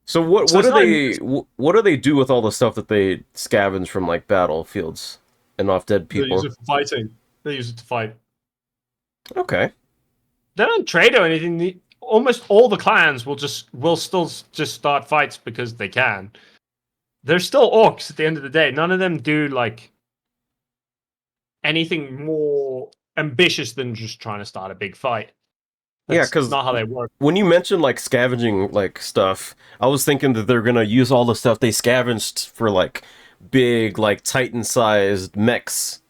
So what So what it's do not they what do they do with all the stuff that they scavenge from like battlefields and off dead they use people? it for fighting. They use it to fight. Okay. They don't trade or anything. Almost all the clans will still just start fights because they can. They're still orcs at the end of the day. None of them do like anything more ambitious than just trying to start a big fight. Yeah, That's because not how they work. when you mentioned like scavenging like stuff, I was thinking that they're gonna use all the stuff they scavenged for like big like Titan-sized mechs.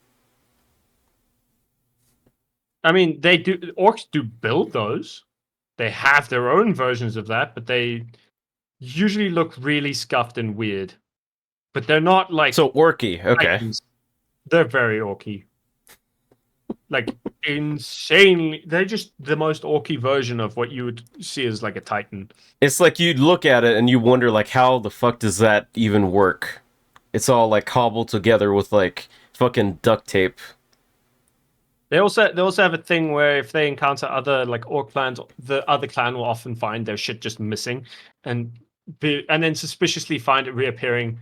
I mean, they do. Orcs do build those. They have their own versions of that, but they usually look really scuffed and weird. But they're not like So orky. Okay. Titans. They're very orky. Like insanely, they're just the most orky version of what you would see as like a Titan. It's like you look at it and you wonder like how the fuck does that even work? It's all like cobbled together with like fucking duct tape. They also have a thing where if they encounter other like orc clans, the other clan will often find their shit just missing, and and then suspiciously find it reappearing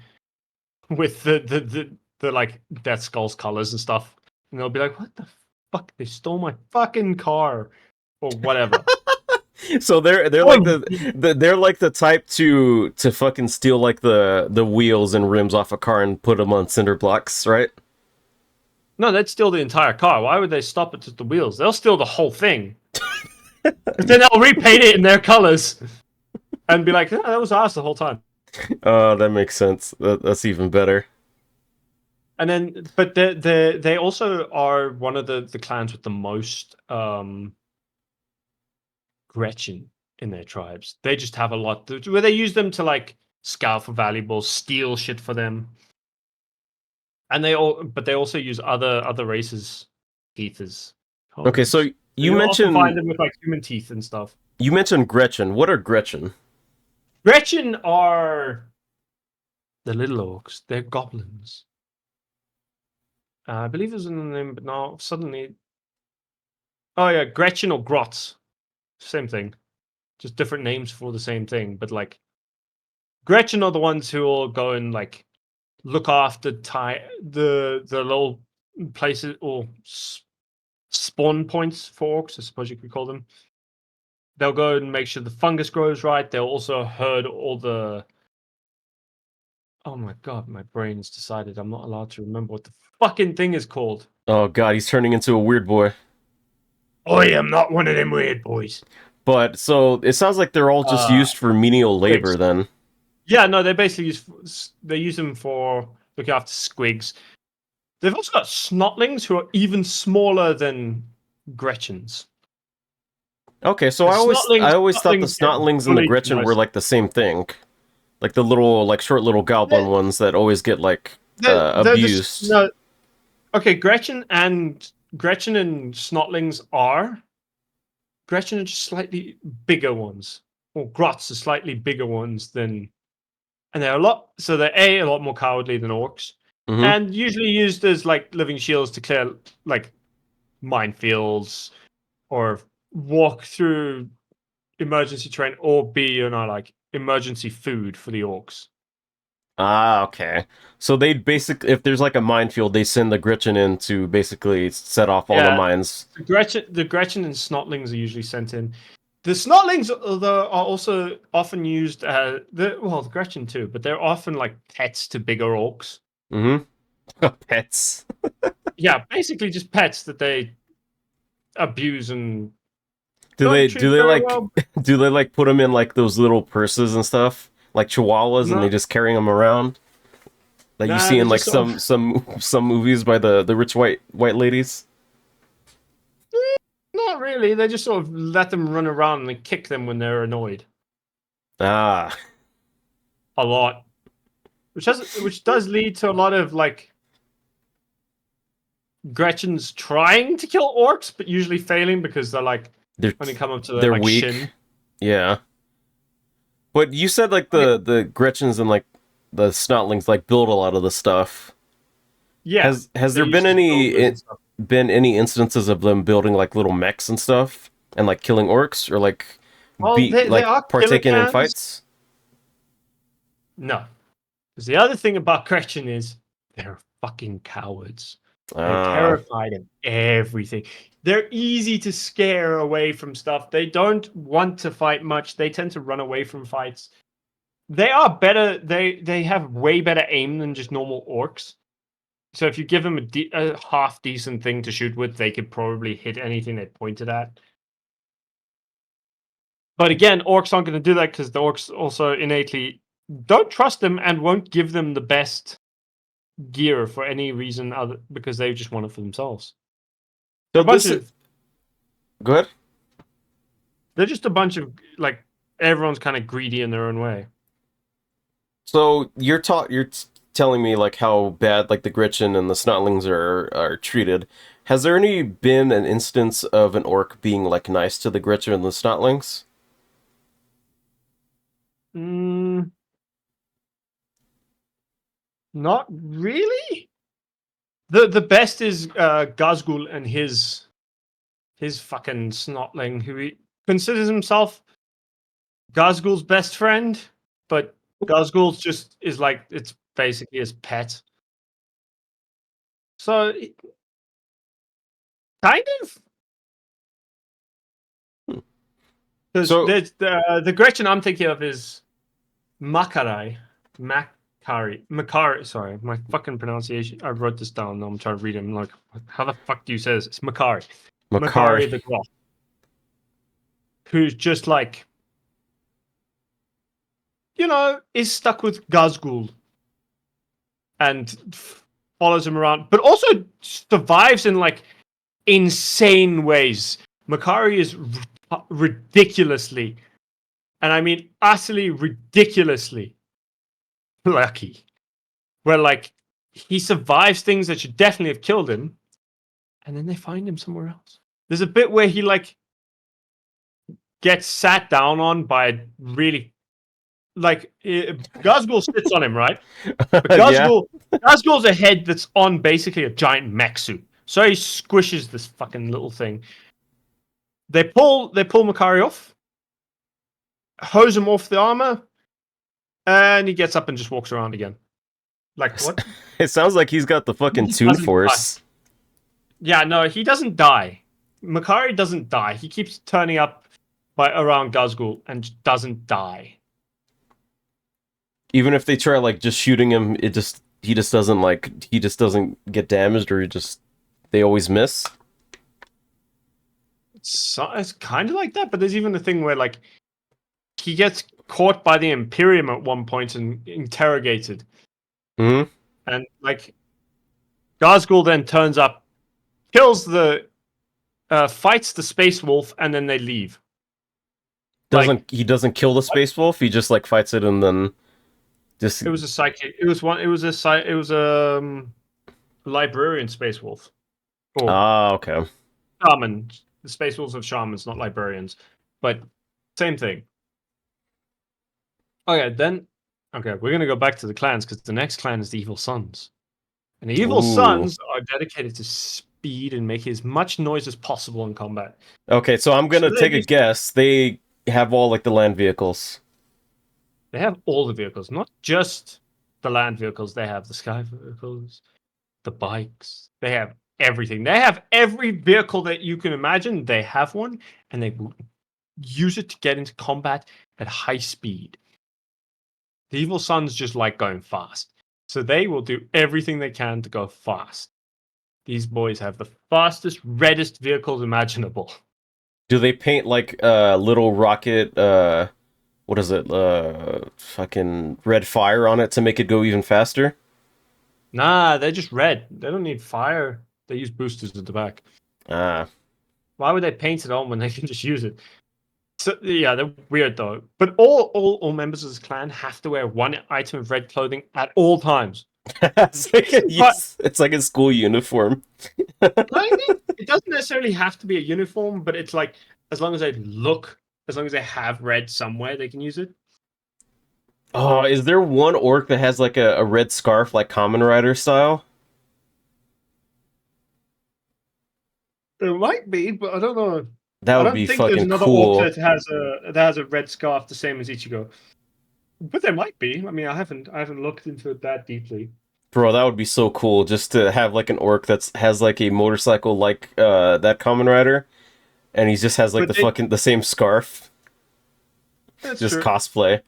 with the like Death Skull's colors and stuff, and they'll be like, "What the fuck? They stole my fucking car," or whatever. So they're like they're like the type to fucking steal like the wheels and rims off a car and put them on cinder blocks, right? No, they'd steal the entire car. Why would they stop at just the wheels? They'll steal the whole thing. But then they'll repaint it in their colors and be like, "Yeah, that was ours the whole time." Oh, that makes sense. That's even better. And then, but they also are one of the clans with the most Gretchen in their tribes. They just have a lot where they use them to like scout for valuables, steal shit for them, and they also use other races' teeth as Okay, so homes. So you you'll often find mentioned them with like human teeth and stuff. you mentioned Gretchen. What are Gretchen? Gretchen are the little orcs. They're goblins. I believe there's a name, but now suddenly. Oh yeah, Gretchen or Grots. Same thing. Just different names for the same thing. But like Gretchen are the ones who will go and like look after the little places or spawn points for orcs, I suppose you could call them. They'll go and make sure the fungus grows right. They'll also herd all the Oh my god, my brain's decided I'm not allowed to remember what the fucking thing is called. Oh god, he's turning into a weird boy. I am not one of them weird boys. But so it sounds like they're all just used for menial labor Squigs. then. Yeah, no, they basically use them for looking after squigs. They've also got snotlings who are even smaller than Gretchens. Okay, so The I always thought the snotlings get snotlings and the bullied Gretchen were most. like the same thing. Like the little like short little goblin They're, ones that always get like they're abused. no, okay, Gretchen and snotlings are. Gretchen are just slightly bigger ones. Or Grots are slightly bigger ones than, and they're a lot more cowardly than orcs. Mm-hmm. And usually used as like living shields to clear like minefields or walk through emergency terrain or be, like emergency food for the orcs. Ah, okay. So they'd basically, if there's like a minefield, they send the Gretchen in to basically set off all the Yeah, mines. the Gretchen and Snotlings are usually sent in. The Snotlings, although, are also often used the Gretchen too, but they're often like pets to bigger orcs. Mm-hmm. Pets. Yeah, basically just pets that they abuse and Do don't they treat do they very like well. do they like put them in like those little purses and stuff, like chihuahuas, and No, they just carrying them around? That you nah, see they in like just sort of some movies by the rich white ladies. not really. They just sort of let them run around and kick them when they're annoyed Ah, a lot, which does lead to a lot of like Gretchen's trying to kill orcs, but usually failing because they're like they're when they come up to their they're like weak. shin. Yeah, but you said like Okay. the Gretchens and like the Snotlings like build a lot of the stuff. Yeah, Has they there use been as builders and stuff. any instances of them building like little mechs and stuff and like killing orcs or like Well, be they like are killer partaking in cans. fights? No, because the other thing about Gretchen is they're fucking cowards. They're Ah, terrified of everything. They're easy to scare away from stuff. They don't want to fight much. They tend to run away from fights. They are better. They have way better aim than just normal orcs. So if you give them a half decent thing to shoot with, they could probably hit anything they pointed at. But again, orcs aren't going to do that because the orcs also innately don't trust them and won't give them the best gear for any reason other because they just want it for themselves. They're so a bunch this is of good. they're just a bunch of like everyone's kind of greedy in their own way. So you're telling me like how bad like the Gretchen and the Snotlings are treated. Has there any been an instance of an orc being like nice to the Gretchen and the Snotlings? Mm, not really. The best is Gazgul and his fucking snotling who he considers himself Gazgul's best friend, but Gazgul's just is like it's basically his pet. So kind of because So the Gretchen I'm thinking of is Makarai. Makari. Sorry, my fucking pronunciation. I wrote this down. Now I'm trying to read it. I'm like, how the fuck do you say this? It's Makari. Makari. Makari the Glock. Who's just like, is stuck with Gazgul and follows him around, but also survives in like insane ways. Makari is ridiculously, and I mean utterly ridiculously lucky. Where like he survives things that should definitely have killed him, and then they find him somewhere else. There's a bit where he like gets sat down on by a really like Gazgul sits on him, right? But Yeah. Gazgul's a head that's on basically a giant mech suit. So he squishes this fucking little thing. They pull Makari off, hose him off the armor, and he gets up and just walks around again. Like what? It sounds like he's got the He fucking just Toon doesn't die. Force. Yeah, no, he doesn't die. Makari doesn't die. He keeps turning up around Gazgul and doesn't die. Even if they try like just shooting him, he just doesn't get damaged, or they always miss. It's kind of like that, but there's even a thing where like he gets caught by the Imperium at one point and interrogated, Hmm. and like Gazgul then turns up, kills fights the Space Wolf, and then they leave. Like Doesn't he doesn't kill the space wolf? He just like fights it and then just it was a psychic. It was one. It was a librarian Space Wolf or okay. shaman. The Space Wolves are shamans, not librarians, but same thing. Okay, then. Okay, we're gonna go back to the clans because the next clan is the Evil Sons, and the Evil Ooh. Sons are dedicated to speed and making as much noise as possible in combat. Okay, so I'm So gonna take a guess. They have all like the land vehicles. they have all the vehicles, not just the land vehicles. They have the sky vehicles, the bikes. They have everything. They have every vehicle that you can imagine. They have one, and they use it to get into combat at high speed. The Evil Sons just like going fast, so they will do everything they can to go fast. These boys have the fastest, reddest vehicles imaginable. Do they paint like little rocket what is it? Fucking red fire on it to make it go even faster? Nah, they're just red. They don't need fire. They use boosters at the back. Ah. Why would they paint it on when they can just use it? So yeah, they're weird though. But all members of this clan have to wear one item of red clothing at all times. it's like But it's like a school uniform. I mean, it doesn't necessarily have to be a uniform, but it's like as long as as long as they have red somewhere, they can use it. Oh, is there one orc that has like a red scarf like Common Rider style? There might be, but I don't know. That I would don't be think there's fucking another orc cool. that has a red scarf the same as Ichigo. But there might be. I mean, I haven't looked into it that deeply. Bro, that would be so cool just to have like an orc that's has like a motorcycle like that Common Rider, and he just has like But they, the same scarf. that's Just true. cosplay.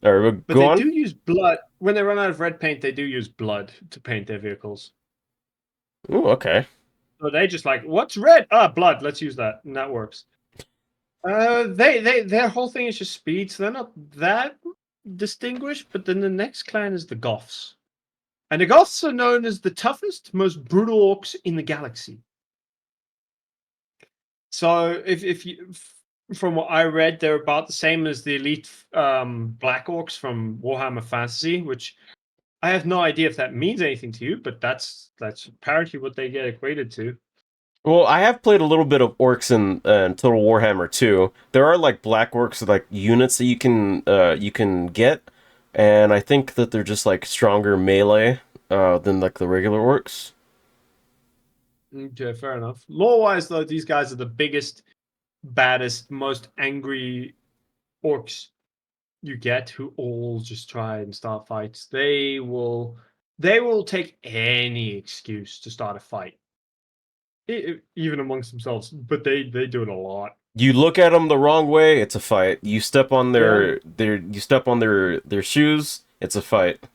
Alright, But go they on. do use blood when they run out of red paint. They do use blood to paint their vehicles. Ooh, okay. So they just like, what's red? Ah, blood. Let's use that, and that works. Their whole thing is just speed, so they're not that distinguished. But then the next clan is the Goths, and the Goths are known as the toughest, most brutal orcs in the galaxy. So if you, from what I read, they're about the same as the elite Black Orcs from Warhammer Fantasy, which I have no idea if that means anything to you, but that's apparently what they get equated to. Well, I have played a little bit of orcs in Total Warhammer too. There are like black orcs like units that you can get, and I think that they're just like stronger melee than like the regular orcs. Okay, fair enough. Lore-wise, though, these guys are the biggest, baddest, most angry orcs you get, who all just try and start fights. They will take any excuse to start a fight, even amongst themselves. But they do it a lot. You look at them the wrong way, it's a fight. You step on Yeah, their shoes, it's a fight.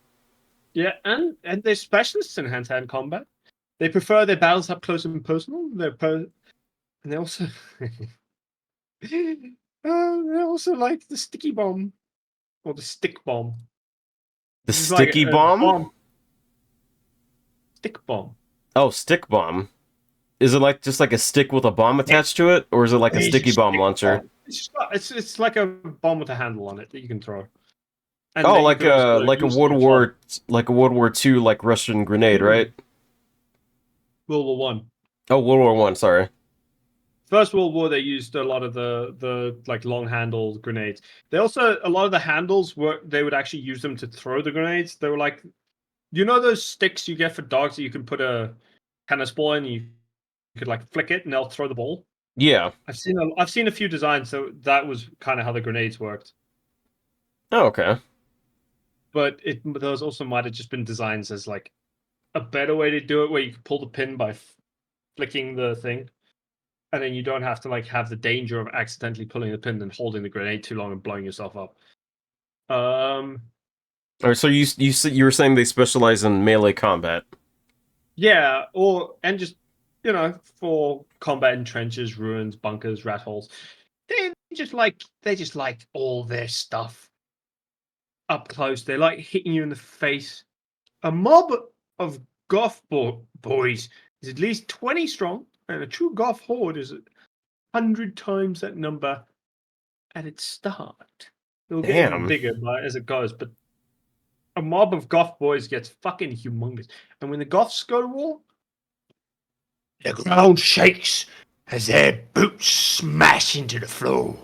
yeah, and they're specialists in hand-to-hand combat. They prefer their battles up close and personal. And they also they also like the sticky bomb or the stick bomb. The This is like sticky a bomb? bomb stick bomb. Oh, stick bomb. Is it like just like a stick with a bomb Yeah, attached to it, or is it like a it's sticky just bomb stick launcher? bomb. It's like a bomb with a handle on it that you can throw, and Oh, that you can also use to lob. Like a World War II like Russian grenade, right? World War One. Oh, World War One. Sorry. First World War, they used a lot of the like long handled grenades. They also a lot of the handles were they would actually use them to throw the grenades. They were like, you know those sticks you get for dogs that you can put a tennis ball in, you could like flick it and they'll throw the ball. Yeah. I've seen a few designs, so that was kind of how the grenades worked. Oh, okay. But those also might have just been designs as like a better way to do it, where you can pull the pin by flicking the thing, and then you don't have to like have the danger of accidentally pulling the pin and holding the grenade too long and blowing yourself up. All right, so you were saying they specialize in melee combat. Yeah, and just for combat in trenches, ruins, bunkers, rat holes. They just like all their stuff up close. They like hitting you in the face. A mob of boys is at least 20 strong, and a true goth horde is 100 times that number at its start. It'll get even Damn. bigger as it goes, but a mob of goth boys gets fucking humongous. And when the goths go to war, the ground shakes as their boots smash into the floor.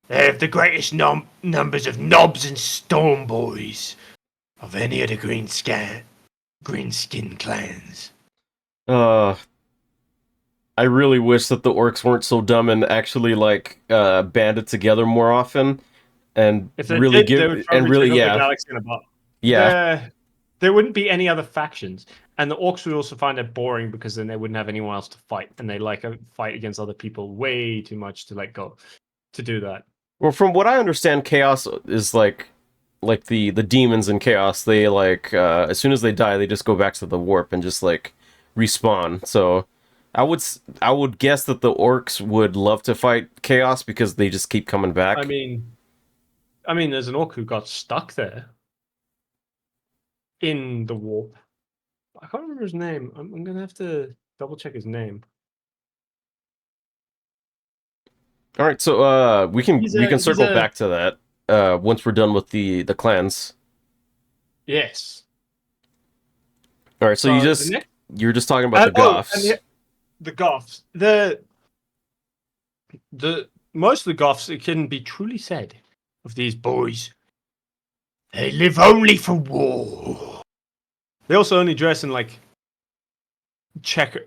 They have the greatest numbers of knobs and storm boys of any of the green skin clans. Uh, I really wish that the orcs weren't so dumb and actually like banded together more often and If they really did, they give would and probably really take over the yeah galaxy in a bot. yeah. There wouldn't be any other factions, and the orcs would also find it boring because then they wouldn't have anyone else to fight, and they like a fight against other people way too much to let go to do that. Well, from what I understand, chaos is like the demons in chaos. They like as soon as they die, they just go back to the warp and just like respawn. So I would guess that the orcs would love to fight chaos because they just keep coming I back. mean, there's an orc who got stuck there in the warp. I can't remember his name. I'm gonna have to double check his name. All right, so we can He's circle a back to that once we're done with the clans. yes. All right, so So the next you're just talking about the and goths. the Goths. The most of the Goths, it can be truly said of these boys, they live only for war. They also only dress in like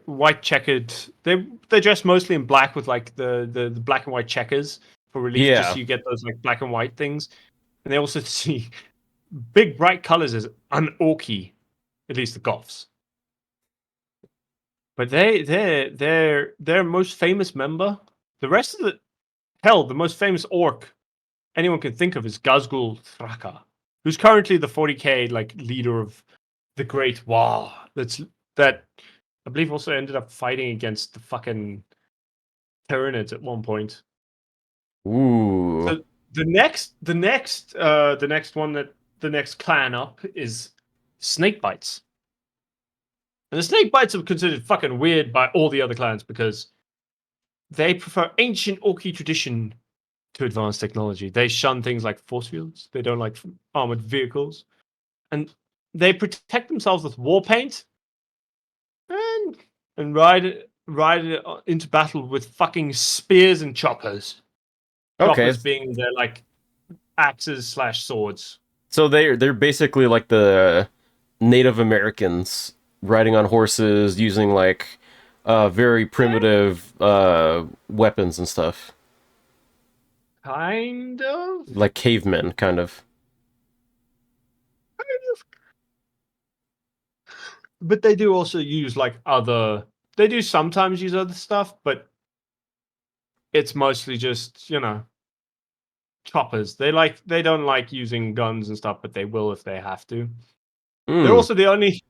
white checkered. They dress mostly in black with like the black and white checkers for relief, just Yeah. so you get those like black and white things. And they also see big bright colors as unorky, at least the Goths. But their most famous member, the rest of the hell, the most famous orc anyone can think of is Gazgul Thraka, who's currently the 40k like leader of the Great War. That I believe also ended up fighting against the fucking Tyranids at one point. Ooh. So the next clan up is Snakebites. And the Snakebites are considered fucking weird by all the other clans because they prefer ancient Orky tradition to advanced technology. They shun things like force fields. They don't like armored vehicles, and they protect themselves with war paint and ride it into battle with fucking spears and choppers. Okay. Choppers being their like axes slash swords. So they're basically like the Native Americans riding on horses using like very primitive weapons and stuff. Kind of. Like cavemen kind of. But they do also use like other. They do sometimes use other stuff, but it's mostly just choppers. They don't like using guns and stuff, but they will if they have to. They're Mm. also the only.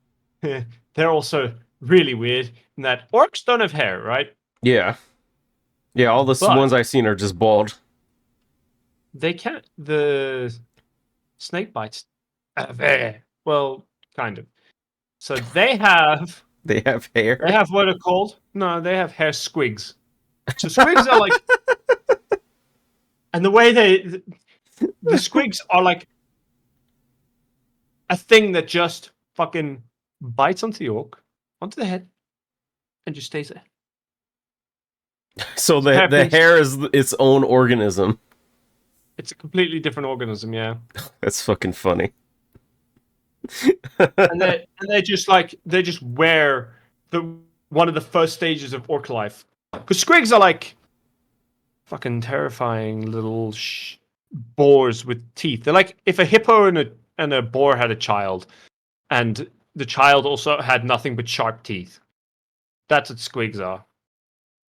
They're also really weird in that orcs don't have hair, right? Yeah. Yeah, all the But ones I've seen are just bald. they can't. The snake bites have hair. Well, kind of. So They have they hair. have what are called no, they have hair squigs. So squigs are like, and the way the squigs are like a thing that just fucking bites onto the orc, onto the head, and just stays there. So It's a pair of the pincers. hair is its own organism. It's a completely different organism, yeah. That's fucking funny. And they just wear the one of the first stages of orc life. Because squigs are like fucking terrifying little boars with teeth. They're like if a hippo and a boar had a child, and the child also had nothing but sharp teeth. That's what squigs are.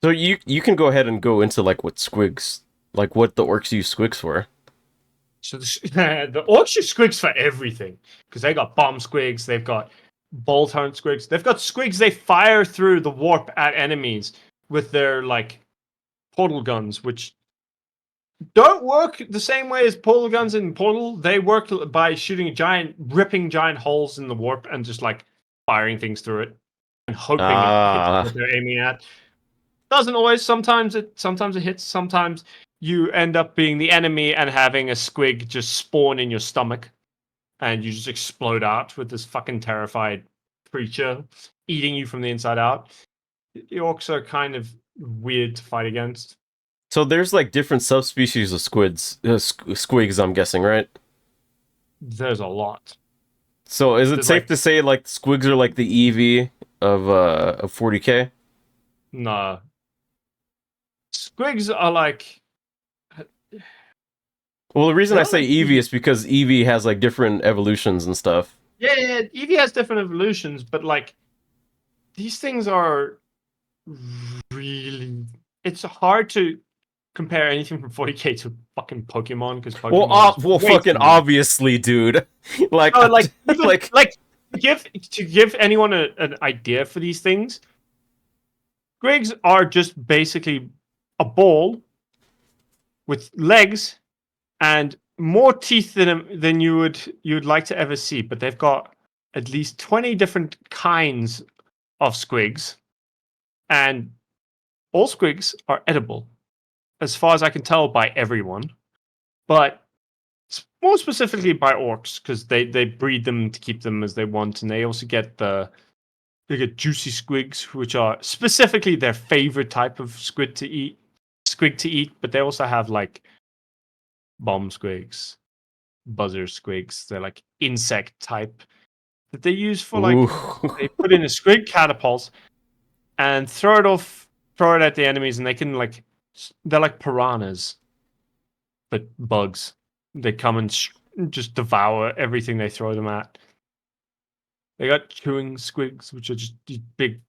So you can go ahead and go into like what squigs, like what the orcs use squigs for. So the orcs use squigs for everything because they got bomb squigs, they've got bolt hunt squigs, they've got squigs they fire through the warp at enemies with their like portal guns, which don't work the same way as portal guns in Portal. They work by ripping giant holes in the warp and just like firing things through it and hoping it hits what Ah, they're aiming at. Doesn't always. Sometimes it hits. Sometimes you end up being the enemy and having a squig just spawn in your stomach, and you just explode out with this fucking terrified creature eating you from the inside out. The orcs are kind of weird to fight against. so there's like different subspecies of squigs. I'm guessing, right? There's a lot. So is it There's safe like to say like squigs are like the EV of 40k? nah. Squigs are like Well, the reason I they're say like EV is because EV has like different evolutions and stuff. yeah. Eevee has different evolutions, but like these things are really. It's hard to compare anything from 40k to fucking Pokemon because Well, Pokemon is way fucking too much. obviously, dude. Like, No, like even like, like to give anyone an idea for these things, Griggs are just basically a ball with legs and more teeth than you'd like to ever see. But they've got at least 20 different kinds of squigs, and all squigs are edible, as far as I can tell by everyone. But more specifically by orcs, because they breed them to keep them as they want, and they also they get juicy squigs, which are specifically their favorite type of squig to eat. But they also have like bomb squigs, buzzer squigs. They're like insect type that they use for like ooh. they put in a squig catapult and throw it at the enemies, and they can like they're like piranhas, but bugs. They come and just devour everything they throw them at. They got chewing squigs, which are just these big.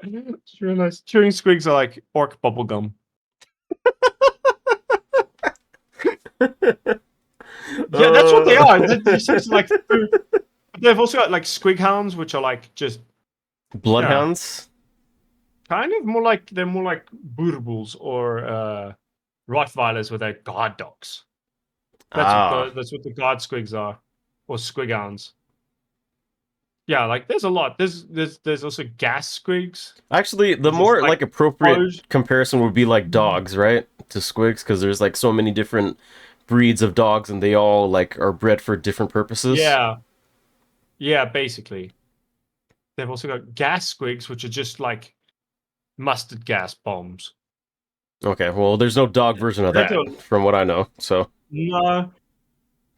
Just realized chewing squigs are like orc bubblegum. Yeah, that's what they are. These things are like they've also got like squig hounds, which are like just yeah, Bloodhounds. kind of more like they're more like Boerboels or Rottweilers with their guard dogs. Ah, That's what the guard squigs are, or squig hounds. Yeah, like there's a lot. There's also gas squigs, actually, the which is more like like appropriate closed. comparison would be like dogs, right? To squigs, because there's like so many different breeds of dogs, and they all like are bred for different purposes. Yeah, yeah, basically. They've also got gas squigs, which are just like mustard gas bombs. Okay, well, there's no dog version of Compared that, to from what I know. So, no,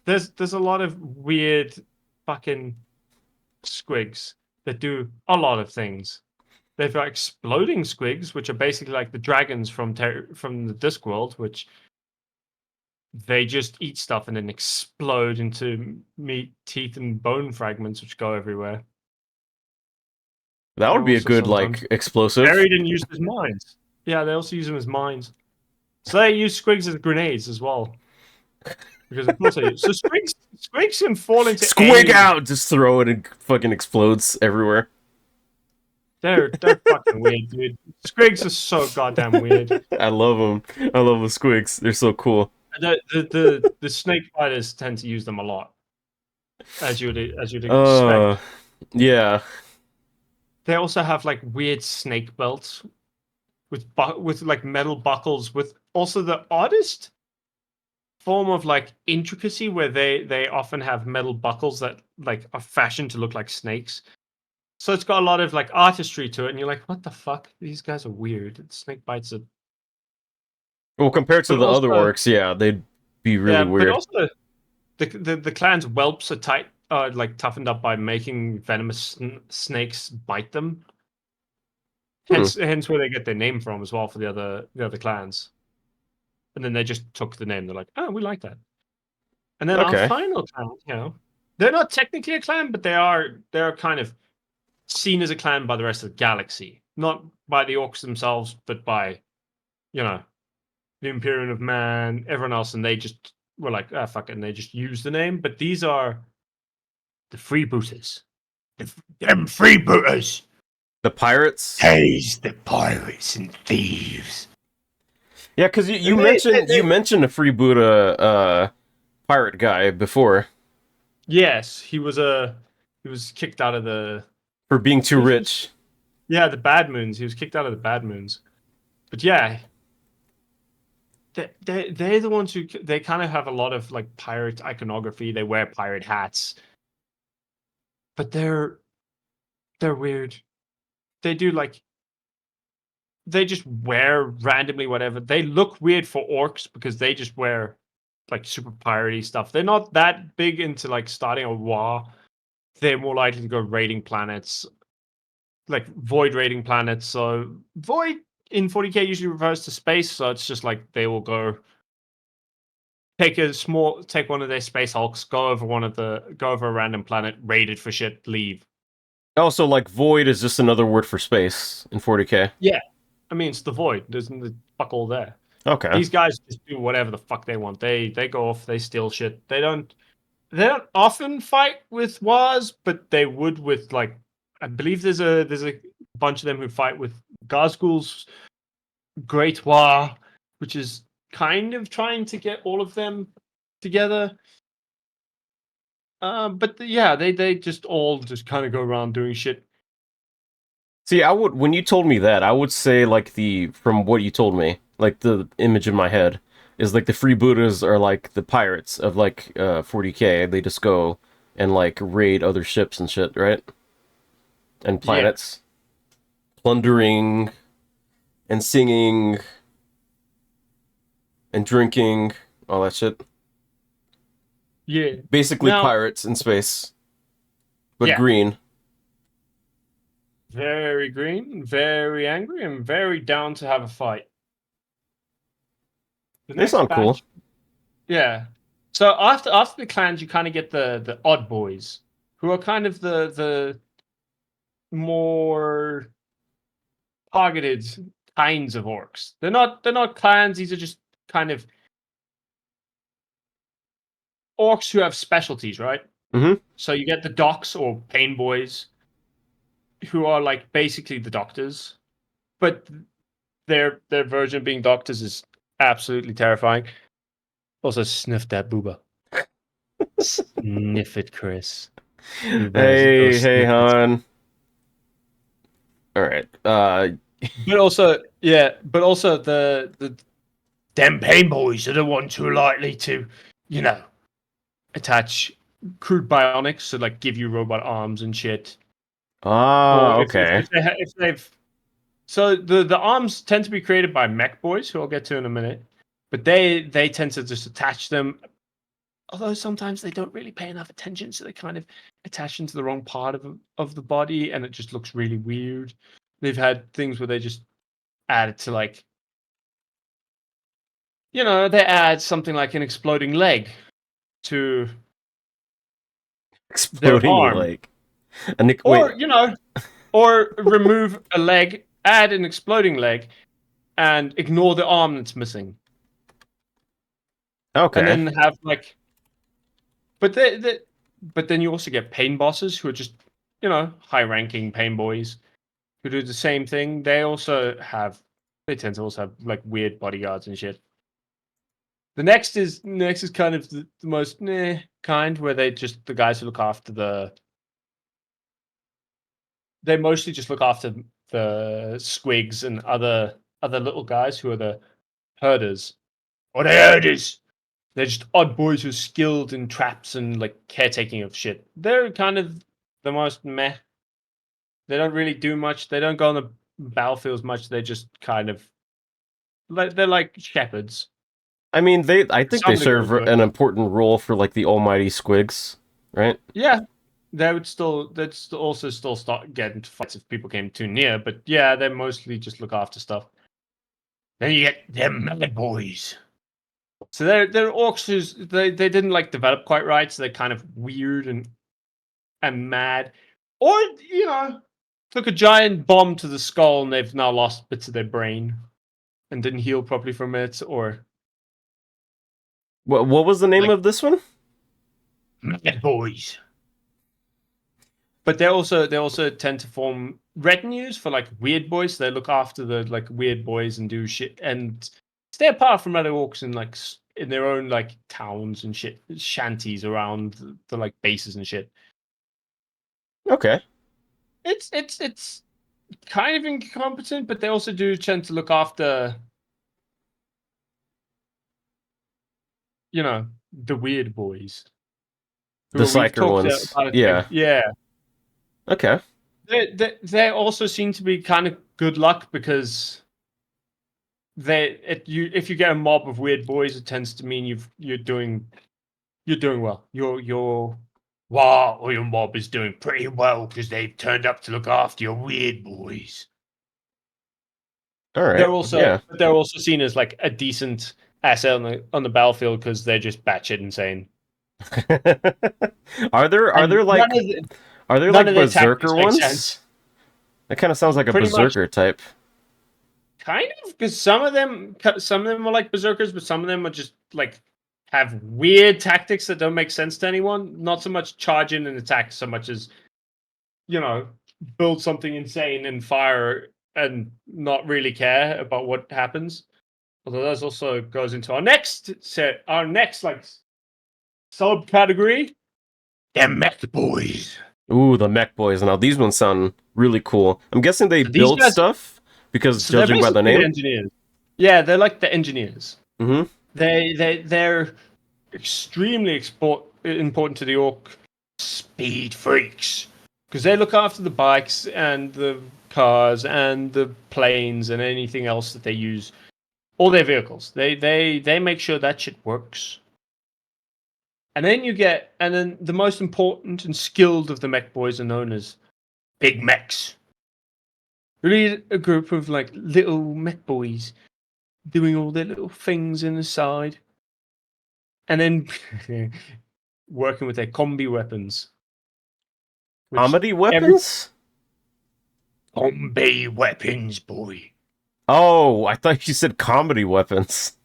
there's a lot of weird fucking squigs that do a lot of things. They've got exploding squigs, which are basically like the dragons from the Discworld, which they just eat stuff and then explode into meat, teeth, and bone fragments, which go everywhere. that would They're be a also good sometimes like explosive. buried and used as mines. Yeah, they also use them as mines. So they use squigs as grenades as well. Because of course they do. So squigs can fall into Squig any. out! Just throw it and fucking explodes everywhere. They're fucking weird, dude. Squigs are so goddamn weird. I love them. I love the squigs. They're so cool. The snake fighters tend to use them a lot, as you'd Uh, expect. yeah. They also have like weird snake belts with like metal buckles with also the oddest form of like intricacy where they often have metal buckles that like are fashioned to look like snakes. So it's got a lot of like artistry to it, and you're like, what the fuck? These guys are weird. Snake bites are, Well, compared to but the other also orcs, yeah, they'd be really yeah, but weird. also the clan's whelps are tight, like toughened up by making venomous snakes bite them. Hmm. Hence where they get their name from as well for the other clans. And then they just took the name. They're like, oh, we like that. And then our Okay. final clan, they're not technically a clan, but they're kind of seen as a clan by the rest of the galaxy, not by the orcs themselves, but by you know the Imperium of Man, everyone else, and they just were like, ah, fuck it, and they just used the name. But these are the freebooters. Them freebooters. The pirates. Haze the pirates and thieves. Yeah, because you And mentioned a freebooter pirate guy before yes, he was kicked out of the for being too rich. yeah, the Bad Moons. He was kicked out of the Bad Moons. But yeah, they're the ones who they kind of have a lot of like pirate iconography. They wear pirate hats, but they're weird. They do like they just wear randomly whatever. They look weird for orcs because they just wear like super piratey stuff. They're not that big into like starting a war. They're more likely to go raiding planets, like void raiding planets. So void in 40k usually refers to space. So it's just like they will go take one of their space hulks, go over a random planet, raid it for shit, leave. Also, like void is just another word for space in 40k. Yeah, I mean it's the void. There's the fuck all there. Okay. These guys just do whatever the fuck they want. They go off. They steal shit. They don't often fight with wars, but they would with like I believe there's a bunch of them who fight with Gazgul's Great War, which is kind of trying to get all of them together. But yeah, they just all just kind of go around doing shit. See, when you told me that, I would say like from what you told me, like the image in my head is like the freebooters are like the pirates of like 40k. They just go and like raid other ships and shit, right? And planets, plundering and singing and drinking, all that shit. Yeah, Basically pirates in space, but green. Very green, very angry, and very down to have a fight. They sound cool. Yeah. So after the clans, you kind of get the odd boys, who are kind of the more targeted kinds of orcs. They're not clans. These are just kind of orcs who have specialties, right? Mm-hmm. So you get the docs or pain boys, who are like basically the doctors, but their version of being doctors is absolutely terrifying. Also, sniff that booba. Sniff it, Chris. Hey, hon. All right. But also the them pain boys are the ones who are likely to, attach crude bionics to like give you robot arms and shit. Or okay. if they've so the arms tend to be created by mech boys, who I'll get to in a minute, but they tend to just attach them. Although sometimes they don't really pay enough attention, so they kind of attach into the wrong part of the body, and it just looks really weird. They've had things where they just add it to like, they add something like an exploding leg to their Exploding arm, leg. or or remove a leg, add an exploding leg, and ignore the arm that's missing. Okay. And then have like, but then you also get pain bosses who are just high-ranking pain boys who do the same thing. They tend to also have like weird bodyguards and shit. The next is kind of the most kind, where the guys who look after they mostly just look after the squigs and other little guys who are the herders. Or the herders! They're just odd boys who are skilled in traps and like caretaking of shit. They're kind of the most meh. They don't really do much. They don't go on the battlefields much. They're just kind of they're like shepherds. I mean, I think they serve an important role for like the almighty squigs, right? Yeah, they'd also still start getting into fights if people came too near. But yeah, they mostly just look after stuff. Then you get them mad boys. So they're orcs who's they didn't like develop quite right, so they're kind of weird and mad. Or took a giant bomb to the skull and they've now lost bits of their brain. and didn't heal properly from it, or What was the name of this one? Mad Boys. But they also tend to form retinues for like weird boys. They look after the like weird boys and do shit and stay apart from other orcs in like in their own like towns and shit, shanties around the like bases and shit. Okay. It's kind of incompetent, but they also do tend to look after, you know, the weird boys. The Who we've psyker talked ones. about. Yeah. Yeah. Okay. They also seem to be kind of good luck because if you get a mob of weird boys, it tends to mean you're doing well. Your wow, or your mob is doing pretty well because they've turned up to look after your weird boys. All right. They're also seen as like a decent asset on the battlefield because they're just batshit insane. Are there like none of their tactics berserker make ones? sense. That kind of sounds like a Pretty much. berserker type. Kind of, because some of them are like berserkers, but some of them are just like have weird tactics that don't make sense to anyone. Not so much charge in and attack, so much as build something insane and fire and not really care about what happens. Although that also goes into our next like subcategory, the mech boys. Ooh, the mech boys. Now these ones sound really cool. I'm guessing they So these build guys, stuff because so they're judging by the basically the name. engineers. Yeah, they're like the engineers. Mm-hmm. They're extremely important to the orc speed freaks because they look after the bikes and the cars and the planes and anything else that they use, all their vehicles. They make sure that shit works. And then the most important and skilled of the mech boys are known as big mechs. Really, a group of like little mech boys doing all their little things in the side. And then working with their combi weapons. Comedy weapons? Combi weapons, boy. Oh, I thought you said comedy weapons.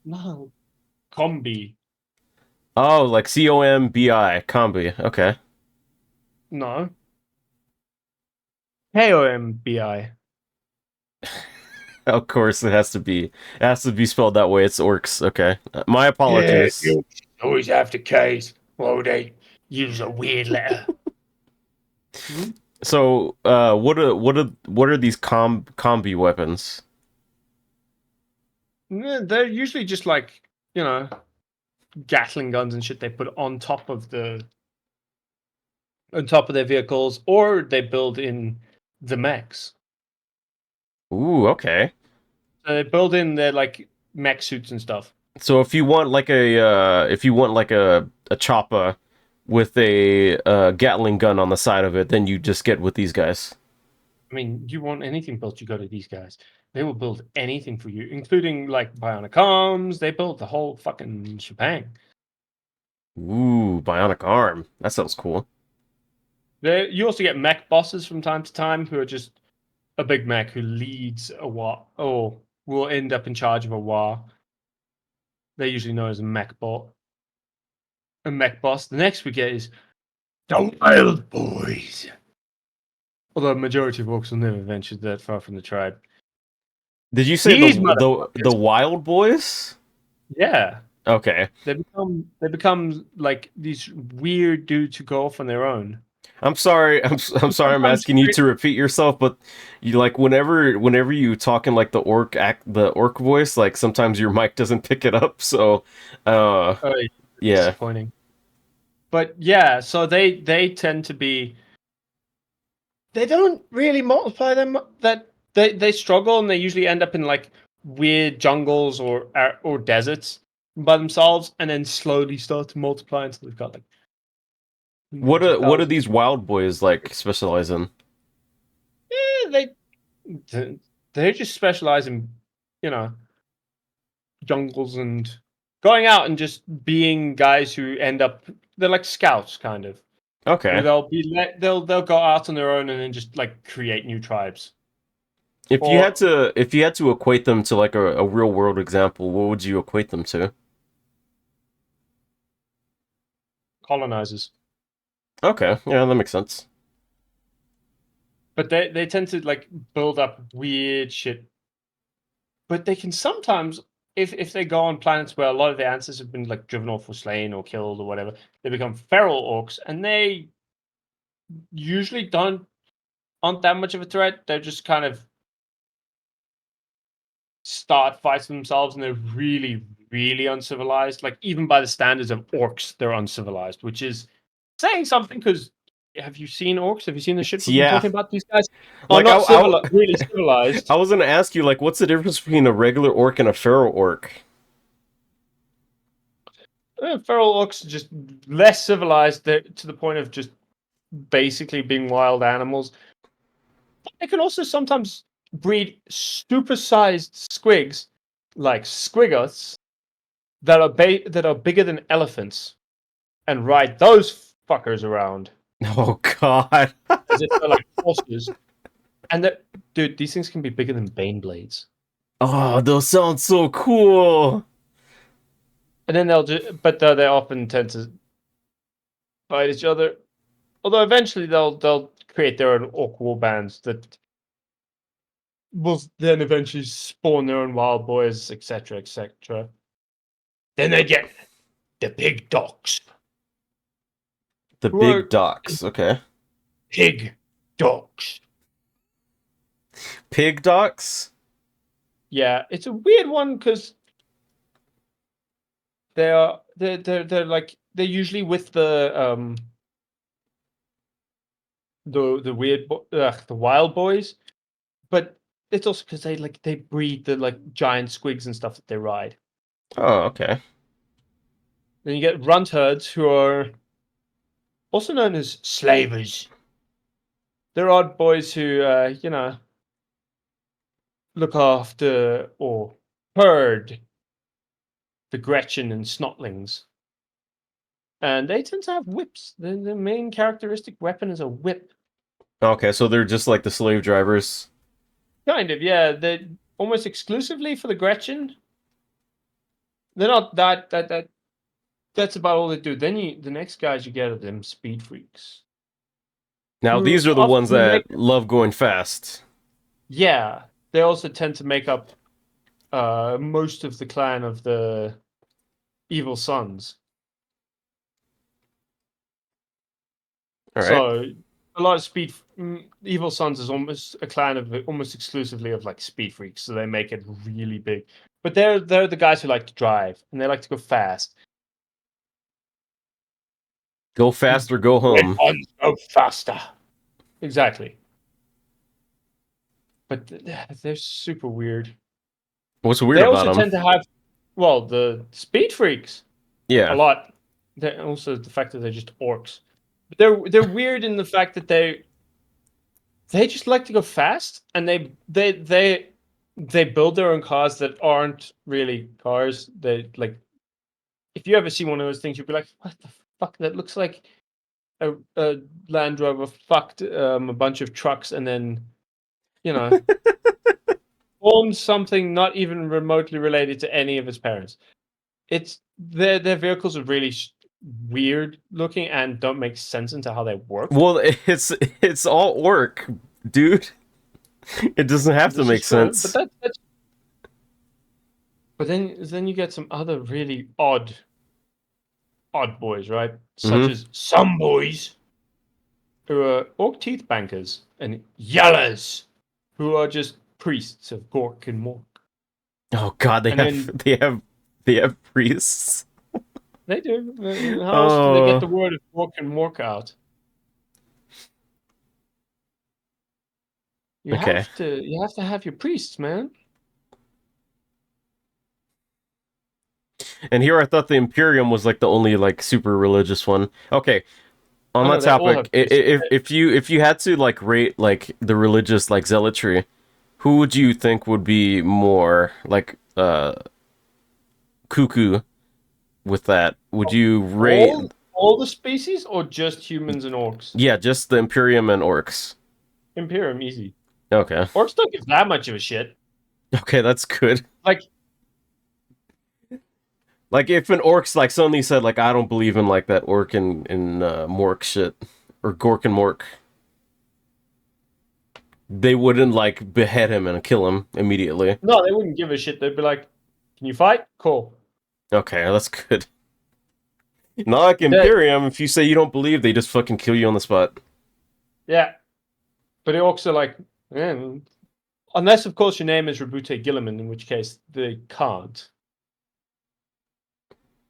No. Combi. Oh, like COMBI, combi. Okay. No. KOMBI. Of course, it has to be. It has to be spelled that way. It's orcs. Okay. My Yeah, apologies. you always have to case. Why would they use a weird letter? So, what are these combi weapons? They're usually just like, Gatling guns and shit they put on top of their vehicles, or they build in the mechs. Ooh, okay. So they build in their like mech suits and stuff. So if you want like a chopper with a Gatling gun on the side of it, then you just get with these guys. I mean, you want anything built, you go to these guys. They will build anything for you, including like bionic arms. They build the whole fucking shebang. Ooh, bionic arm. That sounds cool. You also get mech bosses from time to time who are just a big mech who leads a war or will end up in charge of a war. They're usually known as a mech bot. A mech boss. The next we get is the Wild Boys. Although the majority of orcs will never venture that far from the tribe. Did you say These the Wild Boys? Yeah. Okay. They become like these weird dudes who go off on their own. I'm sorry. I'm sorry. I'm asking you to repeat yourself, but you like whenever you talk in like the orc voice, like sometimes your mic doesn't pick it up. So, yeah. Disappointing. But yeah, so they tend to be. They don't really multiply them. That they struggle, and they usually end up in like weird jungles or deserts by themselves, and then slowly start to multiply until they've got like. What do these Wild Boys like specialize in? Yeah, they just specialize in, jungles and going out and just being guys who end up. They're like scouts, kind of. Okay. Where they'll go out on their own and then just like create new tribes. Or if you had to equate them to like a real world example, what would you equate them to? colonizers. Okay, yeah, that makes sense. But they tend to like build up weird shit. But they can sometimes, if they go on planets where a lot of the ancestors have been like driven off or slain or killed or whatever, they become feral orcs, and they usually aren't that much of a threat. They're just kind of start fights themselves, and they're really, really uncivilized. Like even by the standards of orcs, they're uncivilized, which is saying something. Because have you seen orcs? Have you seen the shit we've been Yeah, talking about? These guys are like not really I civilized. was gonna ask you like, what's the difference between a regular orc and a feral orc? Feral orcs are just less civilized to the point of just basically being wild animals. They can also sometimes breed super-sized squigs, like squiggoths, that are bigger than elephants, and ride those fuckers around Oh God. as if they're like horses. And dude, these things can be bigger than bane blades. Oh, those sound so cool. And then but they often tend to fight each other. Although eventually they'll create their own orc war bands that will then eventually spawn their own wild boys, etc., etc. Then they get the big dogs, The who big are docs. Okay. pig dogs. Pig docs? Yeah, it's a weird one because they're like they're usually with the weird the wild boys, but it's also because they breed the like giant squigs and stuff that they ride. Oh, okay. Then you get runt herds, who are also known as slavers. They're odd boys who look after or herd the Gretchen and Snotlings. And they tend to have whips. The main characteristic weapon is a whip. Okay, so they're just like the slave drivers. Kind of, yeah. They're almost exclusively for the Gretchen. They're not that's about all they do. Then the next guys you get are them speed freaks. Now these Who are the ones often make that love going fast. Yeah. They also tend to make up most of the clan of the evil sons. All right. So a lot of Evil Sons is almost a clan of almost exclusively of like speed freaks, so they make it really big. But they're the guys who like to drive and they like to go fast. Go fast or go Red home. ones go faster. Exactly. But they're super weird. What's weird They about also them? tend to have, well, the speed freaks a Yeah. lot. They're also the fact that they're just orcs. But they're weird in the fact that they just like to go fast, and they build their own cars that aren't really cars. They like, if you ever see one of those things, you'll be like, what the fuck? That looks like a Land Rover fucked a bunch of trucks and then you know formed something not even remotely related to any of its parents. It's their vehicles are really weird looking and don't make sense into how they work. Well, it's all orc, dude. It doesn't have to This is make true, but sense. that's but then you get some other really odd boys, right? Such Mm-hmm. as some boys who are orc teeth bankers and yellers who are just priests of Gork and Mork. Oh God, And then they have priests. they do. How else do they get the Oh, word of Gork and Mork out? okay. You have to have your priests, man. And here I thought the Imperium was like the only like super religious one. Okay, on Oh no, that they all topic, have priests. if you had to like rate like the religious like zealotry, who would you think would be more like cuckoo with that? Would you rate? All the species or just humans and orcs? Yeah, just the Imperium and orcs. Imperium, easy. Okay. Orcs don't give that much of a shit. Okay, that's good. Like, Like if an orc's like suddenly said like I don't believe in like that orc and mork shit or gork and mork, they wouldn't like behead him and kill him immediately. no, they wouldn't give a shit. They'd be like, "Can you fight? Cool." Okay, that's good. Not like They- Imperium. If you say you don't believe, they just fucking kill you on the spot. yeah, but the orcs are like, eh, unless of course your name is Rabute Gilliman, in which case they can't,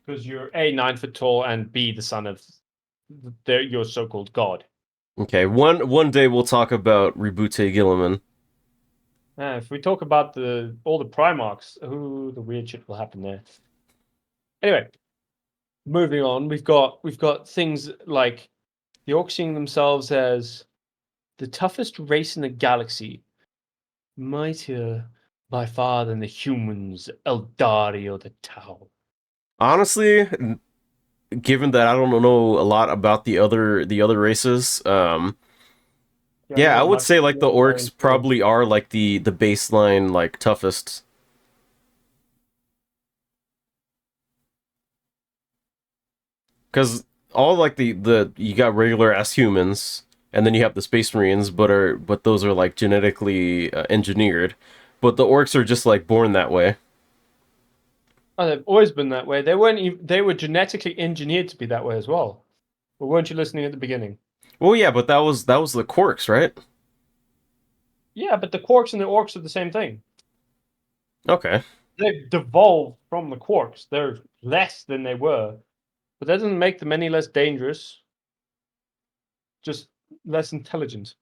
because you're A, 9 foot tall, and B, the son of your so-called god. Okay, one day we'll talk about Rebute Gilliman. If we talk about all the Primarchs, the weird shit will happen there. Anyway, moving on, we've got things like the Orcs seeing themselves as the toughest race in the galaxy, mightier by far than the humans, Eldari or the Tau. Honestly, given that I don't know a lot about the other races, Yeah, I yeah, know I would much say like the more orcs info. probably are like the baseline like toughest. Because all like the you got regular ass humans, and then you have the space marines, but those are like genetically engineered, but the orcs are just like born that way. Oh, they've always been that way. They weren't. They were genetically engineered to be that way as well. But weren't you listening at the beginning? Well, yeah, but that was the quarks, right? Yeah, but the quarks and the orcs are the same thing. Okay, They've devolved from the quarks. They're less than they were, but that doesn't make them any less dangerous. Just less intelligent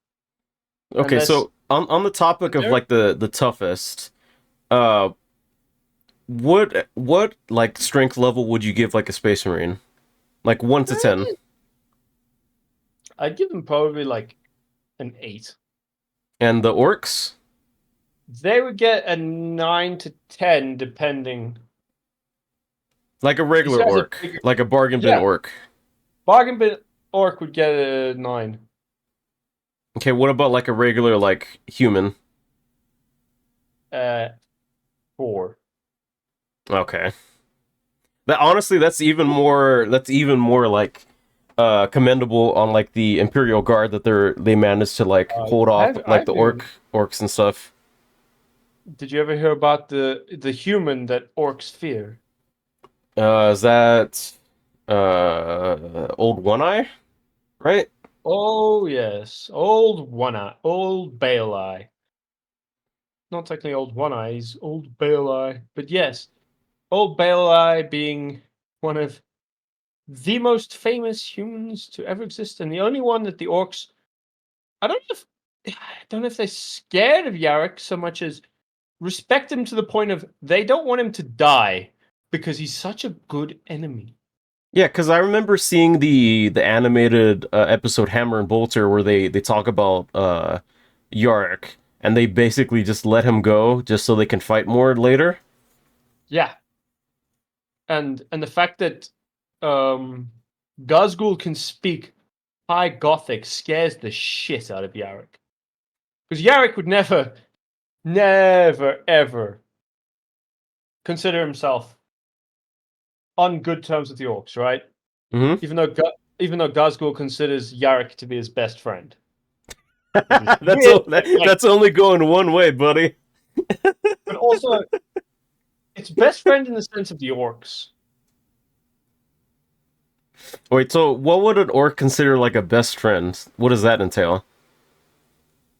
and okay. less. So on the topic of They're like the toughest, uh, what like strength level would you give like a space marine? Like 1 to 10, I'd give them probably like an 8. and the orcs They would get a 9 to 10 depending. like a This regular guy's a orc, bigger. like a bargain bin Yeah, orc. bargain bin orc would get a 9. Okay, what about like a regular like human? Uh, 4. Okay. That honestly, that's even more like commendable on like the Imperial Guard that they managed to like hold off like I've the even. orcs and stuff. Did you ever hear about the human that orcs fear? Is that old One Eye, right? Oh yes, old One Eye, old Bale Eye. Not technically old One Eye, he's old Bale Eye, but yes, old Bale Eye being one of the most famous humans to ever exist, and the only one that the orcs. I don't know if I don't know if they're scared of Yarrick so much as respect him to the point of they don't want him to die because he's such a good enemy. Yeah, because I remember seeing the animated episode Hammer and Bolter where they talk about Yarick, and they basically just let him go just so they can fight more later. Yeah, and the fact that um, Gazgul can speak High Gothic scares the shit out of Yarrick because Yarrick would never, ever consider himself on good terms with the orcs, right? Hmm. Even though Gazgul considers Yarrick to be his best friend, which is that's weird, all, but like, that's only going one way, buddy. but also it's best friend in the sense of the orcs. Wait, so what would an orc consider like a best friend? What does that entail?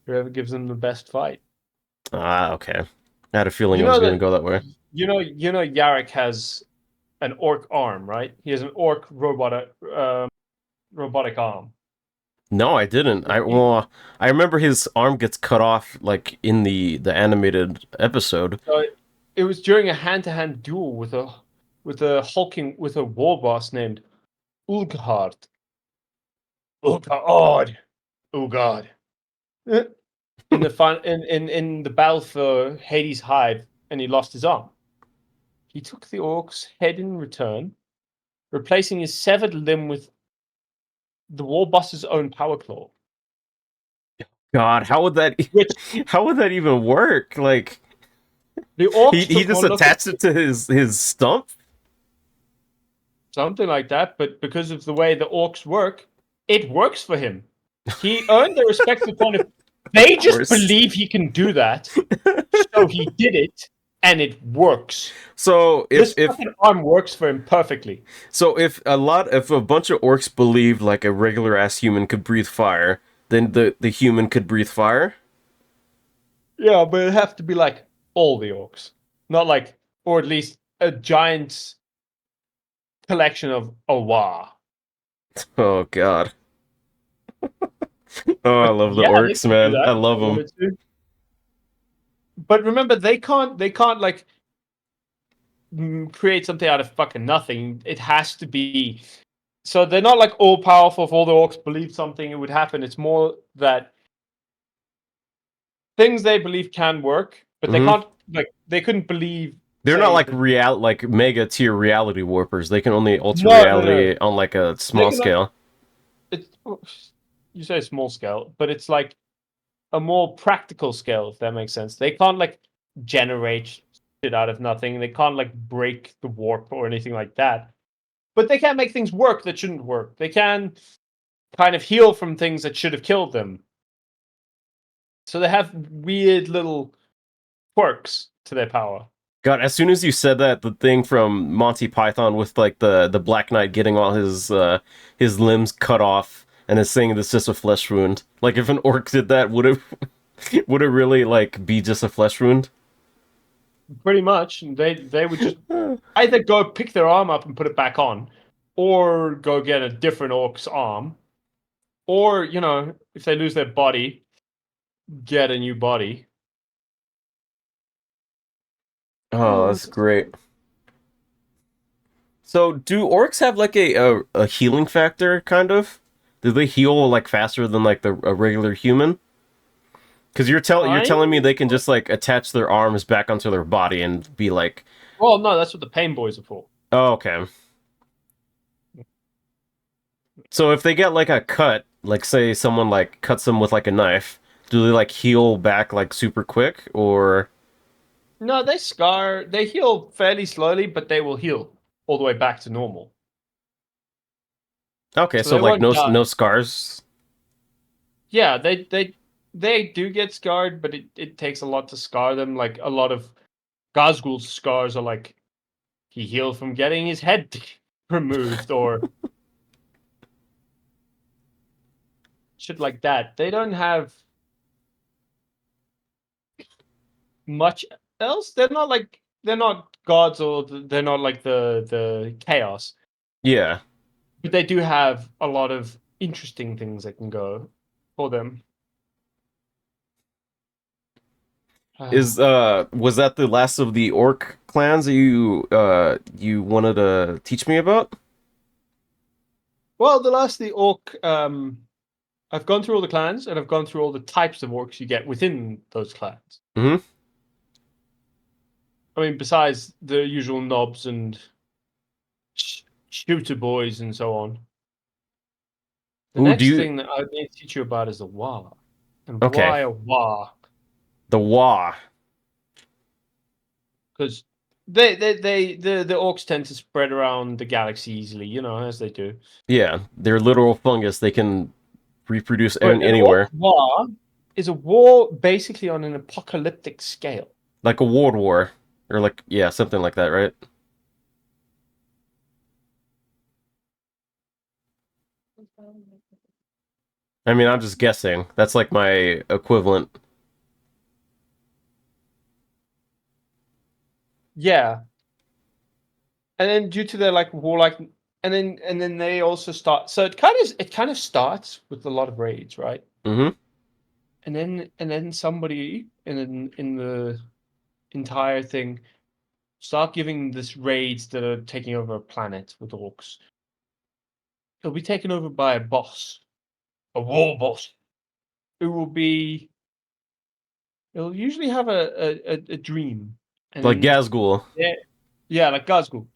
Whoever gives them the best fight. Ah, okay. I had a feeling You it was know going to that go that way. Yarrick has an orc arm, right? He has an orc robotic arm. No, I didn't. I remember his arm gets cut off like in the animated episode. So it was during a hand-to-hand duel with a war boss named Ulgard. Ulgard. Oh God. In the in the battle for Hades' Hive, and he lost his arm. He took the orc's head in return, replacing his severed limb with the war boss's own power claw. God, how would that Which how would that even work? Like the he orcs he took just one look at attached it to his stump? something like that, but because of the way the orcs work, it works for him. He earned the respect to the point of they Of just course. believe he can do that, so he did it, and it works. So This fucking arm works for him perfectly. if a bunch of orcs believed like a regular ass human could breathe fire, then the human could breathe fire? Yeah, but it'd have to be like all the orcs, not like, or at least a giant collection of Awa. Oh god. Oh, I But love the yeah, they orcs, could do man. that I if love they them. wanted to. But remember, they can't. They can't like create something out of fucking nothing. It has to be. So they're not like all powerful. If all the orcs believe something, it would happen. It's more that things they believe can work, but they Hmm. can't. Like they couldn't believe. They're not Say like that. like mega tier reality warpers. They can only alter No, no, no. reality on like a They small can. scale. It's you say small scale, but it's like a more practical scale, if that makes sense. They can't like generate shit out of nothing. They can't like break the warp or anything like that. But they can make things work that shouldn't work. They can kind of heal from things that should have killed them. So they have weird little quirks to their power. God, as soon as you said that, the thing from Monty Python with like the Black Knight getting all his limbs cut off and is saying it's just a flesh wound. Like if an orc did that, would it would it really like be just a flesh wound? Pretty much. They would just either go pick their arm up and put it back on, or go get a different orc's arm. Or, if they lose their body, get a new body. Oh, that's great. So, do orcs have like a healing factor, kind of? Do they heal like faster than like a regular human? Because you're Kind telling me they can just like attach their arms back onto their body and be like, Well, no, that's what the pain boys are for. oh, okay. So if they get like a cut, like say someone like cuts them with like a knife, do they like heal back like super quick or? No, they scar. They heal fairly slowly, but they will heal all the way back to normal. Okay, So so they like won't die. no scars. Yeah, they do get scarred, but it takes a lot to scar them. Like a lot of Gazgul's scars are like he healed from getting his head removed or shit like that. They don't have much else. They're not gods or they're not like the chaos. Yeah. But they do have a lot of interesting things that can go for them. Is was that the last of the orc clans that you wanted to teach me about? Well, the last the orc, I've gone through all the clans and I've gone through all the types of orcs you get within those clans. Hmm. I mean, besides the usual knobs and shooter boys and so on. The Ooh, do next you? thing that I need to teach you about is the Wa. And Okay, why a Wa? the Wa. Because the orcs tend to spread around the galaxy easily, as they do. Yeah, they're literal fungus. They can reproduce But an orc anywhere, war is a war basically on an apocalyptic scale. like a world war, or like yeah, something like that, right? I mean, I'm just guessing. That's like my equivalent. Yeah, and then due to their like warlike, and then they also start. So it kind of starts with a lot of raids, right? Mm-hmm. And then somebody in the entire thing start giving this raids that are taking over a planet with orcs. It'll be taken over by a boss, a war boss, who will be. It'll usually have a dream, and Like then Gazgul. yeah, like Gazgul,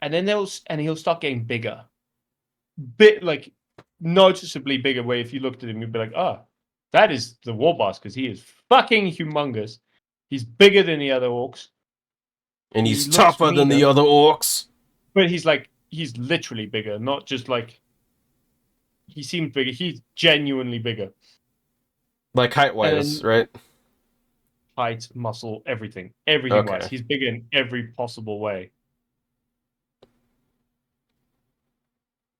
and then he'll start getting bigger, bit like noticeably bigger. Where if you looked at him, you'd be like, ah. That is the war boss because he is fucking humongous. He's bigger than the other orcs. And He he's looks tougher than the meaner, other orcs. but he's literally bigger, not just like he seems bigger. He's genuinely bigger. Like height And wise, then right? height, muscle, everything wise. Okay. He's bigger in every possible way.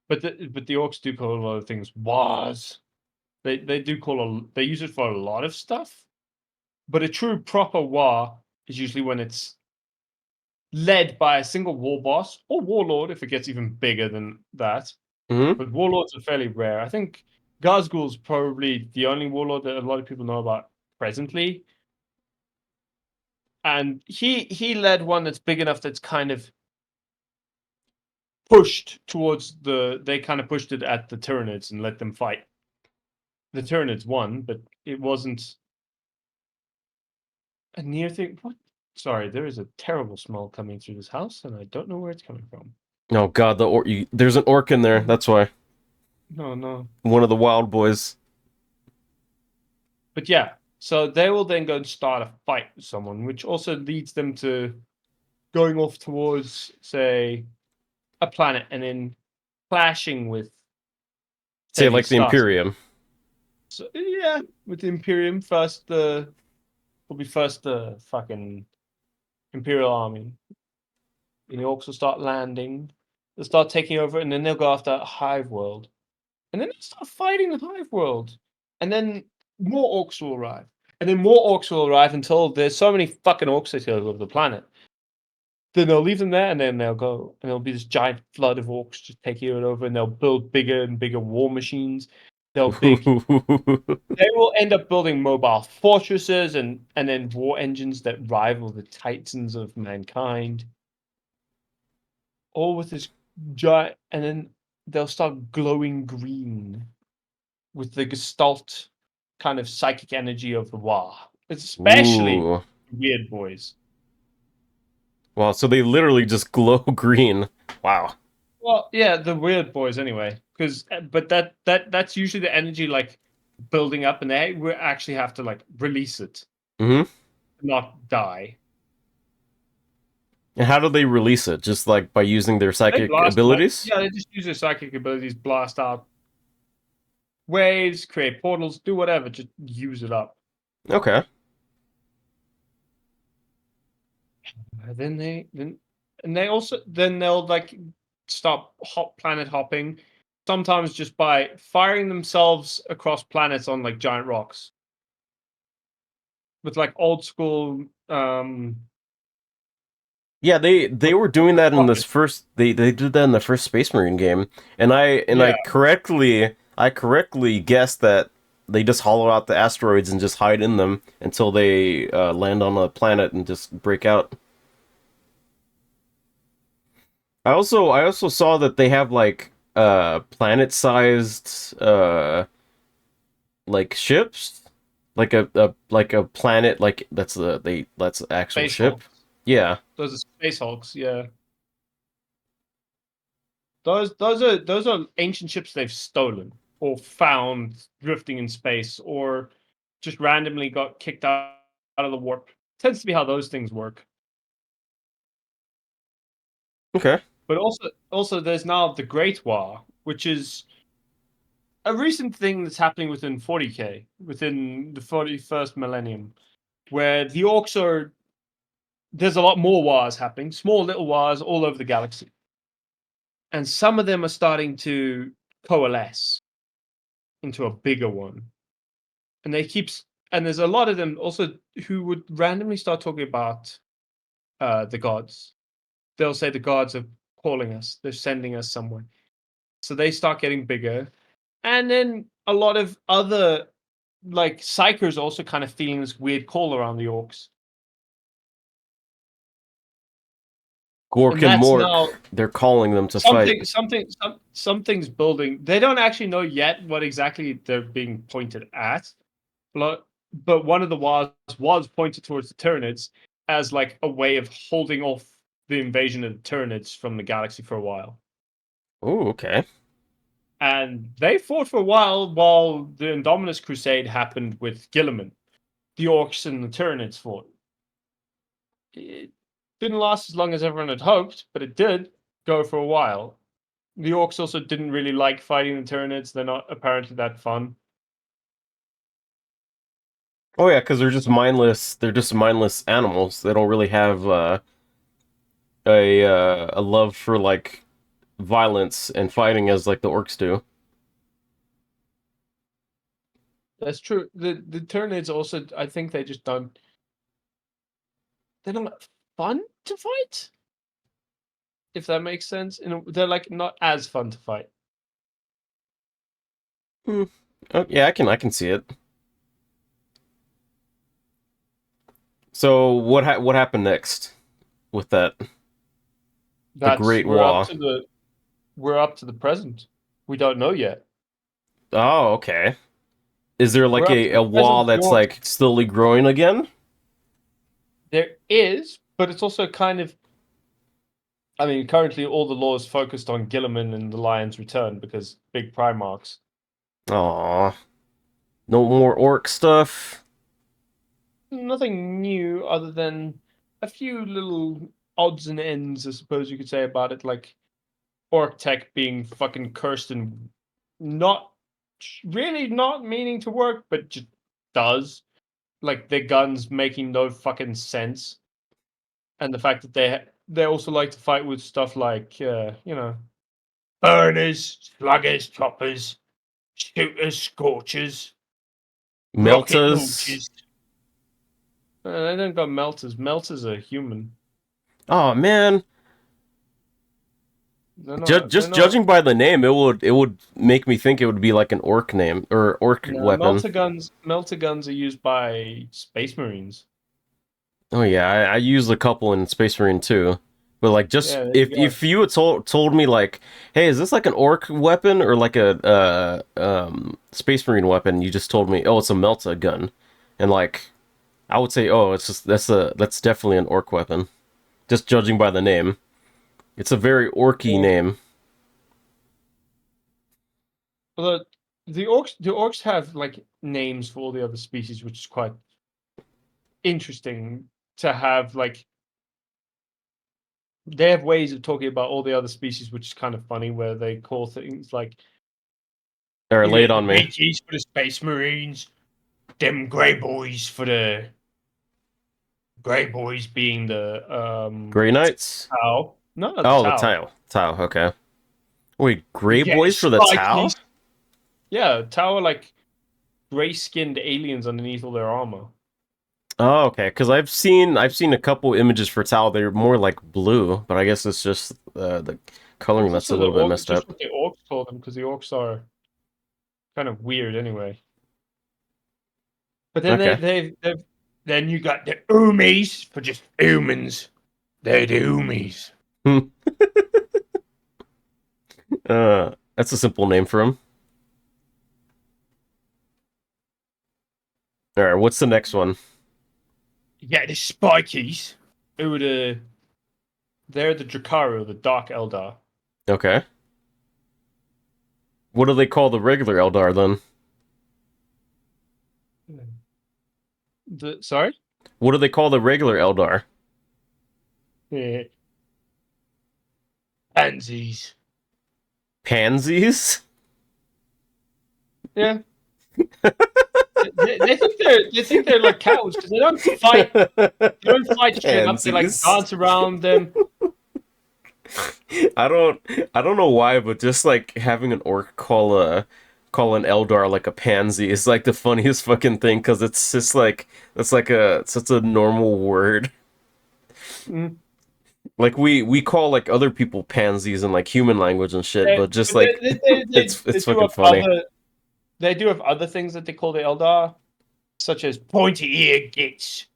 But the orcs do call a lot of things wars. They do they use it for a lot of stuff. But a true proper war is usually when it's led by a single war boss or warlord if it gets even bigger than that. Hmm. But warlords are fairly rare. I think Gazgul's probably the only warlord that a lot of people know about presently. And he led one that's big enough that's kind of pushed towards they kind of pushed it at the Tyranids and let them fight. The Tyranids won, but it wasn't a near thing. What? Sorry, there is a terrible smell coming through this house, and I don't know where it's coming from. Oh god, there's an orc in there. That's why. No, no. One of the wild boys. But yeah, so they will then go and start a fight with someone, which also leads them to going off towards, say, a planet and then clashing with, Say say, the like the Star. Imperium. So yeah, with the Imperium first, will be first the fucking Imperial army. And the orcs will start landing. They'll start taking over, and then they'll go after Hive World. And then they'll start fighting the Hive World. And then more orcs will arrive. And then more orcs will arrive until there's so many fucking orcs that all over the planet. Then they'll leave them there, and then they'll go, and there'll be this giant flood of orcs just taking it over, and they'll build bigger and bigger war machines. They will end up building mobile fortresses and then war engines that rival the titans of mankind. All with this giant, and then they'll start glowing green with the gestalt kind of psychic energy of the Wa. It's especially Ooh. weird boys. Wow, so they literally just glow green. Wow. Well, yeah, the weird boys anyway. Because, but that's usually the energy like building up, and they will actually have to like release it, Hmm. not die. And how do they release it? Just like by using their They psychic blast them out. abilities? Yeah, they just use their psychic abilities, blast out waves, create portals, do whatever, just use it up. Okay. Then they also then they'll like stop planet hopping, sometimes just by firing themselves across planets on like giant rocks with like old school Yeah, they were doing that in this rockets. first they did that in the first Space Marine game. And Yeah, I correctly guessed that they just hollow out the asteroids and just hide in them until they land on a planet and just break out. I also saw that they have like planet-sized like ships, like a planet like that's the actual Space ship. Hulks. Yeah. Those are Space Hulks. Yeah, those are ancient ships they've stolen or found drifting in space or just randomly got kicked out of the warp. Tends to be how those things work. Okay. But also there's now the Great War, which is a recent thing that's happening within 40k, within the 41st millennium, where the orcs are there's a lot more wars happening, small little wars all over the galaxy. And some of them are starting to coalesce into a bigger one. And and there's a lot of them also who would randomly start talking about the gods. They'll say the gods are calling us, they're sending us somewhere. So they start getting bigger. And then a lot of other like psychers also kind of feeling this weird call around the orcs. Gork And and that's Mork, now they're calling them to fight. something's building. They don't actually know yet what exactly they're being pointed at. But one of the wars was pointed towards the Tyranids as like a way of holding off the invasion of the Tyranids from the galaxy for a while. Oh, okay. and they fought for a while the Indominus Crusade happened with Guilliman. The Orcs and the Tyranids fought. It didn't last as long as everyone had hoped, but it did go for a while. The Orcs also didn't really like fighting the Tyranids. They're not apparently that fun. Oh yeah, because they're just mindless. They're just mindless animals. They don't really have a love for like violence and fighting as like the orcs do. That's true. The Tyranids also, I think they just don't. They're not fun to fight. If that makes sense, they're like not as fun to fight. Hmm. Oh, yeah, I can see it. So what happened next with that? The That's Great War. we're up to the present. We don't know yet. Oh, okay. Is there like We're up to a the wall present. that's like slowly growing again? There is, but it's also kind of. I mean, currently all the law is focused on Gilliman and the Lion's Return because big Primarchs. Aw. No more orc stuff. Nothing new other than a few little odds and ends, I suppose you could say about it, like Orc Tech being fucking cursed and not really not meaning to work, but just does. Like their guns making no fucking sense, and the fact that they also like to fight with stuff like burners, sluggers, choppers, shooters, scorchers, rocket Meltas. launchers. They don't got melters. Melters are human. Oh man. They're not. They're Just not. judging by the name, it would make me think it would be like an orc name or orc No, weapon. melter guns are used by Space Marines. Oh yeah, I used a couple in Space Marine too. But like, just Yeah, there you go. if you had told me like, hey, is this like an orc weapon or like a Space Marine weapon? You just told me, oh, it's a melta gun, and like, I would say, oh, it's just that's definitely an orc weapon. Just judging by the name, it's a very orky Yeah. name. Although the orcs have like names for all the other species, which is quite interesting to have. Like they have ways of talking about all the other species, which is kind of funny, where they call things like Or you lay it get the on me. BGs for the Space Marines, them Grey Boys for the Grey Boys being the Grey Knights. Tau. No, the Oh, the Tau. Tau. Tau. Okay. Wait, You Grey get the Boys for the Tau? Spikies. Yeah, Tau are like gray-skinned aliens underneath all their armor. Oh, okay. Because I've seen a couple images for Tau. They're more like blue, but I guess it's just the coloring It's that's a also the little bit orc, messed just up. what the orcs call them, because the orcs are kind of weird anyway. But then Okay. then you got the Umis for just humans. They're the Umis. That's a simple name for him. All right. What's the next one? You got the Spikies, who are they're the Dracaru, the Dark Eldar. Okay. What do they call the regular Eldar then? Sorry? What do they call the regular Eldar? Yeah. Pansies. Pansies? Yeah. They think they're like cows because they don't fight. They don't fight straight up. They like Pansies. dance around them. I don't I don't know why, but just like having an orc call an Eldar like a pansy is like the funniest fucking thing because it's just like it's like a such a normal word. Mm. Like we call like other people pansies in like human language and shit, but just But they, like they, they, they, they it's do fucking have funny. other things that they call the Eldar, such as pointy ear gits,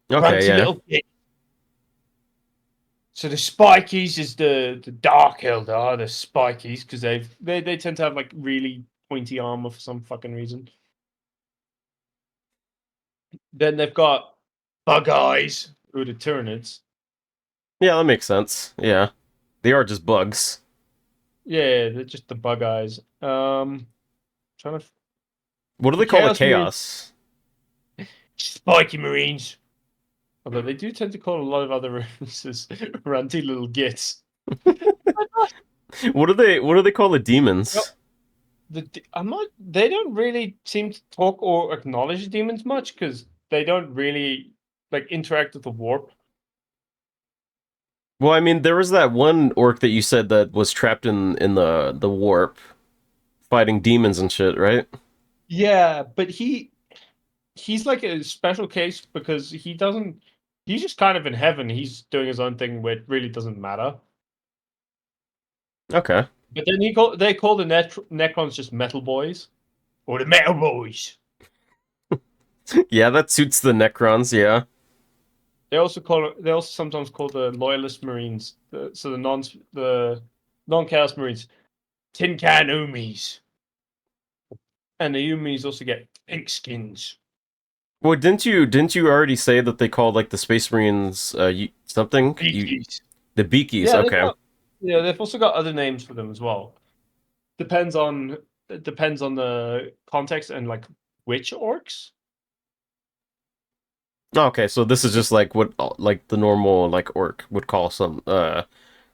Okay, grunty yeah. little git. So the Spikies is the Dark Eldar, the Spikies, because they tend to have like really pointy armor for some fucking reason. Then they've got Bug Eyes, who are the Tyranids. Yeah, that makes sense. Yeah. They are just bugs. Yeah, they're just the bug eyes. Trying to What do the they call a Chaos Marines, chaos? spiky Marines. Although they do tend to call a lot of other races ranty little gits. What do they call the Well, demons? I'm not. They don't really seem to talk or acknowledge demons much because they don't really like interact with the warp. Well, I mean, there was that one orc that you said that was trapped in the warp, fighting demons and shit, right? Yeah, but he's like a special case because he doesn't. He's just kind of in heaven. He's doing his own thing where it really doesn't matter. Okay. But then they call the Necrons just metal boys or the metal boys. Yeah, that suits the Necrons. Yeah. They also sometimes call the loyalist Marines, so the non chaos Marines, tin can Umis, and the Umis also get pink skins. Well, didn't you already say that they called like the Space Marines something? Beakies. The Beakies. Yeah, Okay. they've also got other names for them as well. Depends on it depends on the context and like which orcs. Okay, so this is just like what like the normal like orc would call some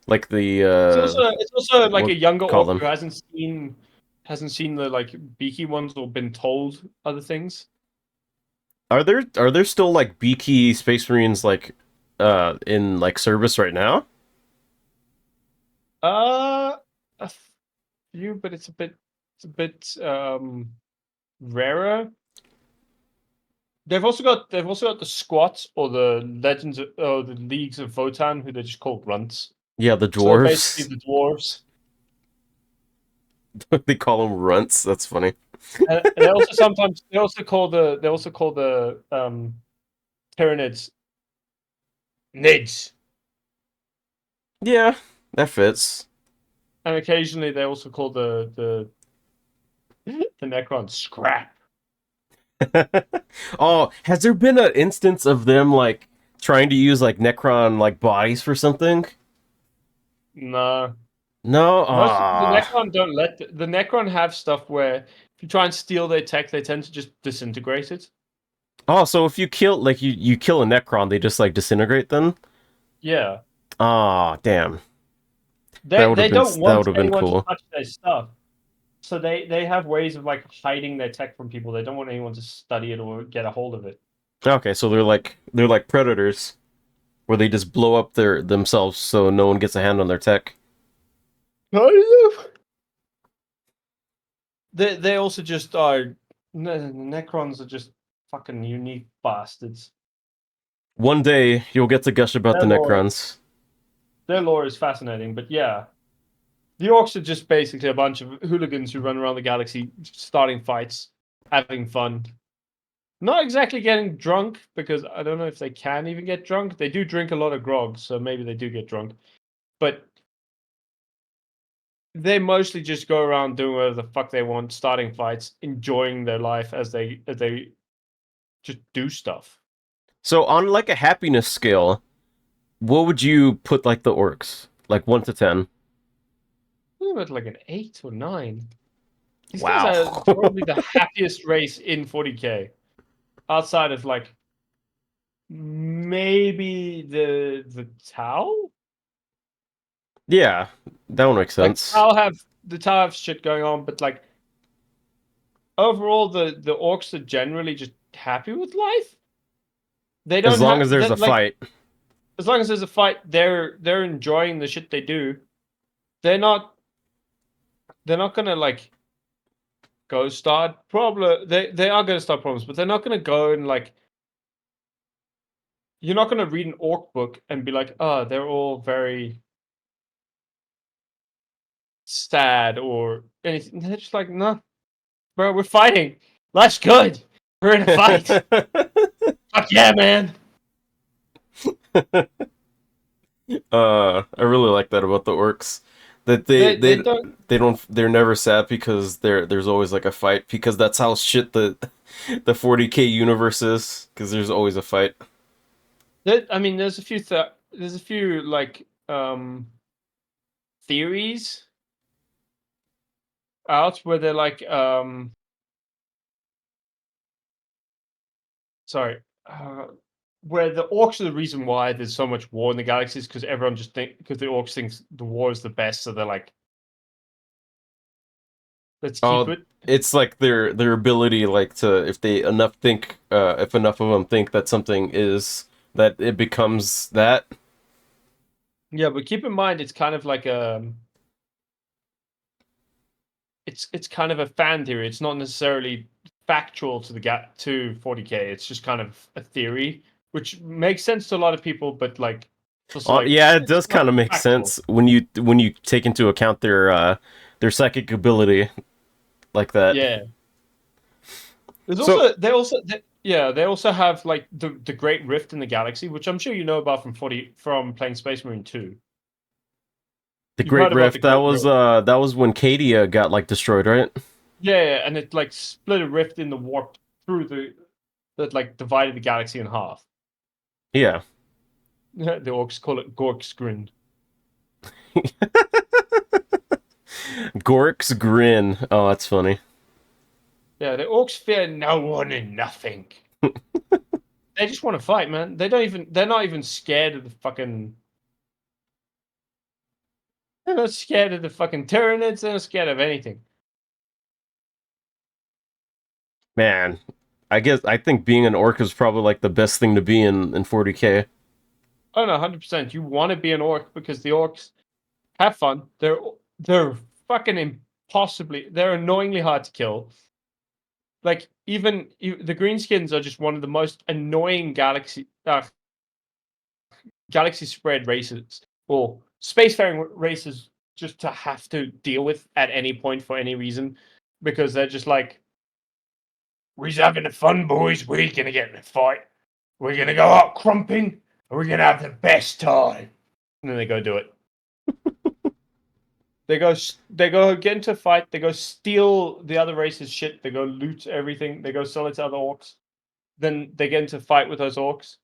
like the It's also like what a younger call orc them? who hasn't seen the like beaky ones or been told other things. Are there still like Beaky Space Marines like in like service right now? Uh, a few, but it's a bit rarer. They've also got the squats or the the leagues of Votan, who they just call runts. Yeah, the So they're basically dwarves. the dwarves. They call them runts. That's funny. And they also call the Tyranids Nids. Yeah, that fits. And occasionally they also call the Necron scrap. Oh, has there been an instance of them like trying to use like Necron like bodies for something? Nah. No. Most of the Ah. Necron don't let the Necron have stuff where if you try and steal their tech, they tend to just disintegrate it. Oh, so if you kill like you kill a Necron, they just like disintegrate then? Yeah. Ah, damn. That would have They been don't that want would have been anyone to cool. touch their stuff. So they have ways of like hiding their tech from people. They don't want anyone to study it or get a hold of it. Okay, so they're like predators where they just blow up their themselves so no one gets a hand on their tech. Kind of. They also just are Necrons are just fucking unique bastards. One day you'll get to gush about Their the lore Necrons. their lore is fascinating, but yeah. The Orcs are just basically a bunch of hooligans who run around the galaxy starting fights, having fun. Not exactly getting drunk, because I don't know if they can even get drunk. They do drink a lot of grog, so maybe they do get drunk. But they mostly just go around doing whatever the fuck they want, starting fights, enjoying their life as they just do stuff. So on like a happiness scale, what would you put like the orcs? Like 1 to 10? I'm at like an 8 or 9. These guys Wow. are probably the happiest race in 40k, outside of like maybe the Tau. Yeah, that one makes Like sense. The Tau have shit going on, but like overall, the orcs are generally just happy with life. They As don't long as have there's that a like fight. as long as there's a fight, they're enjoying the shit they do. They're not they're not gonna like go start problem. They are gonna start problems, but they're not gonna go and like you're not gonna read an orc book and be like, oh, they're all very sad or anything. They're just like, no, bro, we're fighting. Life's good. We're in a fight. Fuck yeah, man. I really like that about the orcs. That They don't. they're never sad because there's always like a fight because that's how shit the 40k universe is because there's always a fight. I mean, there's a few like theories out where they're like sorry, where the orcs are the reason why there's so much war in the galaxies because everyone just because the orcs thinks the war is the best, so they're like, let's keep Oh, it. it's like their ability, like to if they enough think, if enough of them think that something is that it becomes that. Yeah, but keep in mind it's kind of like it's kind of a fan theory. It's not necessarily factual to to 40k. It's just kind of a theory, which makes sense to a lot of people, but like also like Yeah, it it's does not kind of make factual. sense when you take into account their psychic ability like that. Yeah. There's So also they also have like the Great Rift in the galaxy, which I'm sure you know about from playing Space Marine 2. the You've Great heard about the Rift, that Great was Rift. that was when Cadia got like destroyed, right? Yeah, and it like split a rift in the warp through that like divided the galaxy in half. Yeah. The orcs call it Gork's Grin. Gork's grin. Oh, that's funny. Yeah, the orcs fear no one and nothing. They just want to fight, man. They're not even scared of the fucking. They're not scared of the fucking Tyranids. They're not scared of anything. Man, I think being an orc is probably like the best thing to be in 40k. Oh no, 100%. You want to be an orc because the orcs have fun. They're fucking impossibly. They're annoyingly hard to kill. Like even the greenskins are just one of the most annoying galaxy spread races or spacefaring races just to have to deal with at any point for any reason because they're just like, we're having the fun, boys. We're gonna get in a fight. We're gonna go out crumping and we're gonna have the best time. And then they go do it. They go get into a fight. They go steal the other race's shit. They go loot everything. They go sell it to other orcs. Then they get into a fight with those orcs.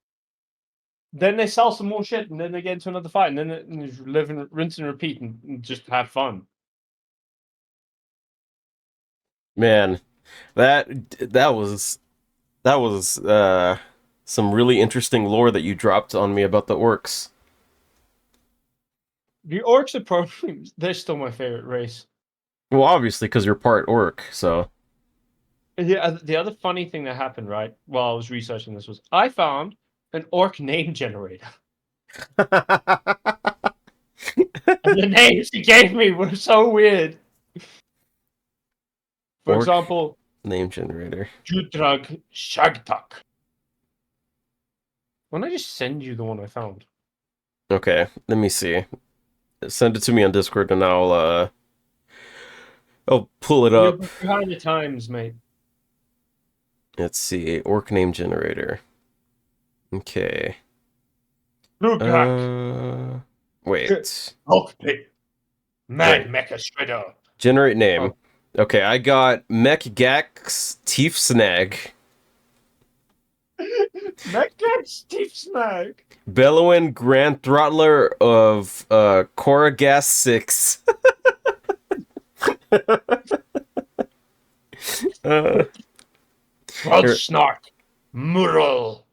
Then they sell some more shit, and then they get into another fight, and then they live and rinse and repeat, and just have fun. Man, that that was some really interesting lore that you dropped on me about the orcs. The orcs are probably they're still my favorite race. Well, obviously because you're part orc, so. Yeah, the other funny thing that happened right while I was researching this was I found an orc name generator, and the names he gave me were so weird. For Orc example, name generator. Judrag Shagtak. Why don't I just send you the one I found? Okay, let me see. Send it to me on Discord and I'll pull it You're up. behind the times, mate. Let's see. Orc name generator. Okay. Rugrak, Wait. Hulkpit, Mad Wait. Mecha Shredder. Generate name. Oh, Okay, I got Mech Teeth Snag, Mecha Steve Snag. Bellowin Grand Throttler of Koragas 6. uh, Rod here- Snark, Mural,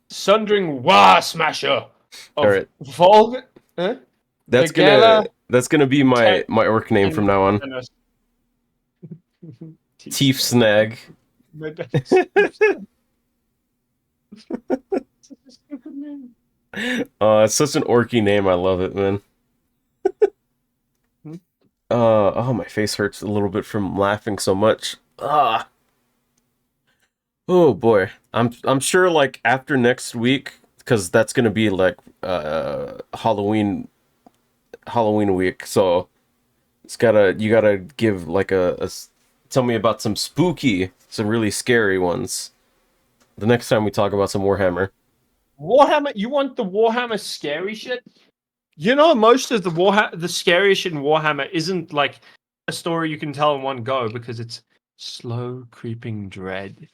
Sundering Wa Smasher all of right. Volg, eh? Vegela, That's gonna be Tet, my orc name and from now on. Menace. Teeth Teeth Snag. Snag. Menace. Stupid name. It's such an orky name. I love it, man. Hmm? Oh, my face hurts a little bit from laughing so much. Ah. Oh boy. I'm sure like after next week, because that's gonna be like Halloween week, so you gotta give like tell me about some really scary ones. The next time we talk about some Warhammer. Warhammer, you want the Warhammer scary shit? You know, most of the scary shit in Warhammer isn't like a story you can tell in one go because it's slow creeping dread.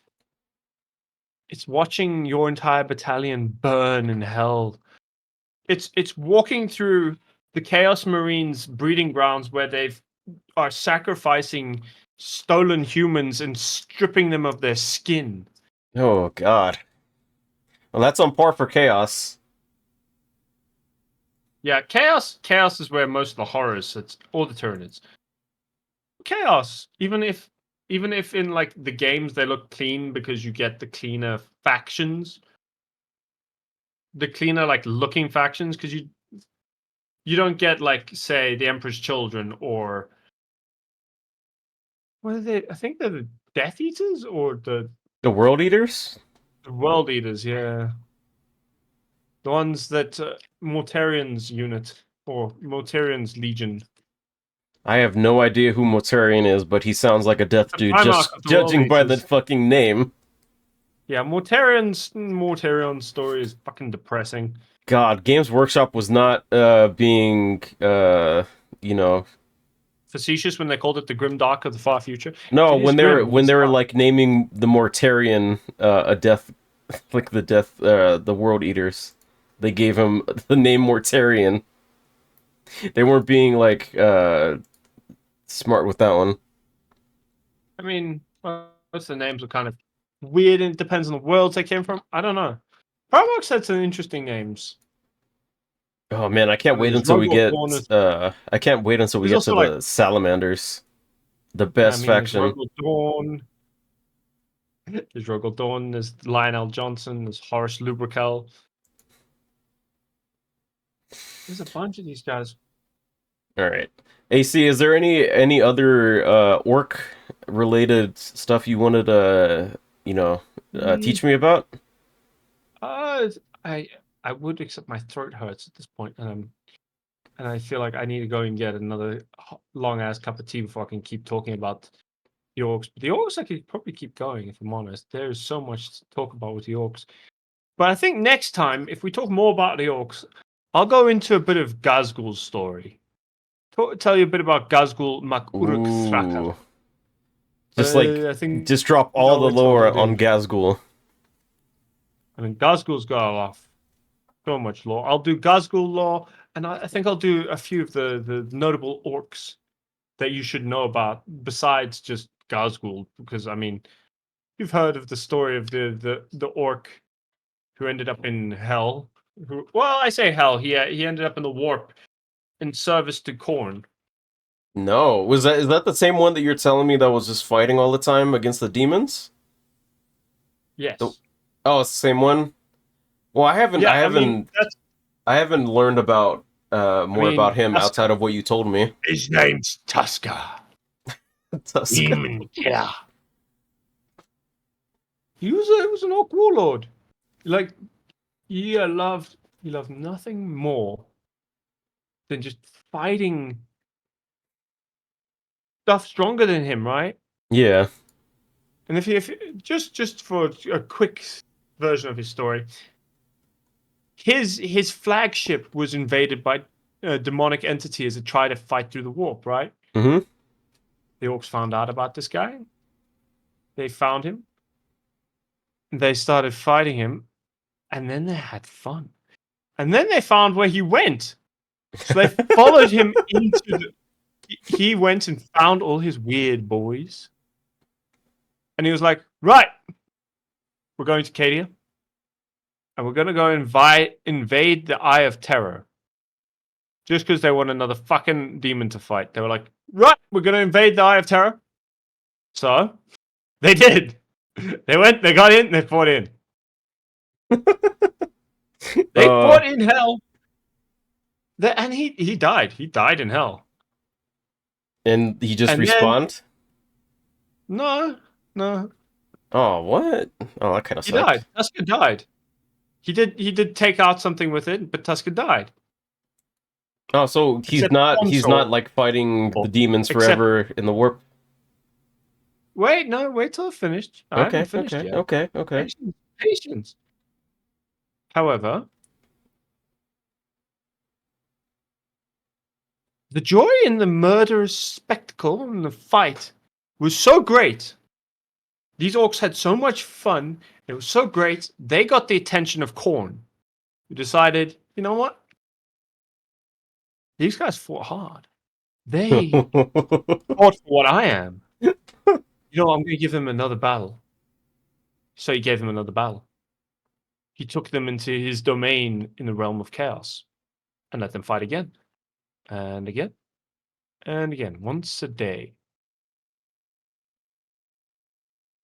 It's watching your entire battalion burn in hell. It's walking through the Chaos Marines breeding grounds where they've are sacrificing stolen humans and stripping them of their skin. Oh god. Well, that's on par for Chaos. Yeah, chaos is where most of the horror sits, or the Tyranids. Chaos, even if in like the games they look clean because you get the cleaner factions, the cleaner like looking factions, because you don't get like say the Emperor's Children or what are they? I think they're the Death Eaters or The World Eaters? the World Eaters. Yeah, the ones that Mortarian's unit or Mortarian's Legion. I have no idea who Mortarion is, but he sounds like a death The dude, Primarch just of the World judging by the Eaters. fucking name. Yeah, Mortarion's story is fucking depressing. God, Games Workshop was not being you know, Facetious when they called it the Grim Dark of the Far Future. no, It is grim. when they were like naming the Mortarion a death, like the World Eaters, they gave him the name Mortarion. They weren't being like smart with that one. I mean, most of the names are kind of weird and it depends on the worlds they came from. I don't know. Primarch had some interesting names. Oh man, I can't wait There's until we Rogel get Dawn. I can't wait until we There's get to also like, the Salamanders. The I best mean, there's faction. Rogel Dawn. There's Rogel Dawn. There's Lionel Johnson. There's Horace Lubrical. There's a bunch of these guys. All right. AC, is there any other orc related stuff you wanted to, teach me about? Uh, I would, except my throat hurts at this point, and I feel like I need to go and get another long ass cup of tea before I can keep talking about the orcs. But the orcs, I could probably keep going if I'm honest. There's so much to talk about with the orcs. But I think next time, if we talk more about the orcs, I'll go into a bit of Gazgul's story. Tell you a bit about Gazgul Mak Uruk Thrakar. Ooh. I think Just drop all no, the it's what I'm lore gonna on do. Gazgul. I mean, Gazgul's got off so much lore. I'll do Gazgul lore, and I think I'll do a few of the notable orcs that you should know about besides just Gazgul, because I mean, you've heard of the story of the orc who ended up in hell. Well, I say hell. He ended up in the warp in service to Khorne. No, is that the same one that you're telling me that was just fighting all the time against the demons? The, Yes. oh, it's the same one. Well, Yeah. I mean, I haven't learned about more about him Tuska. outside of what you told me. His name's Tuska. Tusk. Demon killer. He was an orc warlord. Like he loved nothing more than just fighting stuff stronger than him, right? Yeah. And if just for a quick version of his story, his flagship was invaded by a demonic entity as it tried to fight through the warp, right? Mm-hmm. The orcs found out about this guy. They found him. They started fighting him, and then they had fun. And then they found where he went. So they followed him into the. He went and found all his weird boys. And he was like, right, we're going to Cadia. And we're going to go invade the Eye of Terror. Just because they want another fucking demon to fight. They were like, right, we're going to invade the Eye of Terror. So, they did. They went, they got in, they fought in. They fought in hell. And he died. He died in hell. And he just And then, respawned? no. Oh, what? Oh, that kind of He sucked. died. Tuska died. He did take out something with it, but Tuska died. Oh, so Except he's not Console. like fighting the demons Except forever in the warp. wait till I finished. I haven't Okay, finished yet. okay. Patience. However, the joy in the murderous spectacle and the fight was so great. These orcs had so much fun. It was so great. They got the attention of Khorne, who decided, you know what? These guys fought hard. They fought for what I am. You know, I'm going to give them another battle. So he gave them another battle. He took them into his domain in the realm of chaos and let them fight again and again and again, once a day.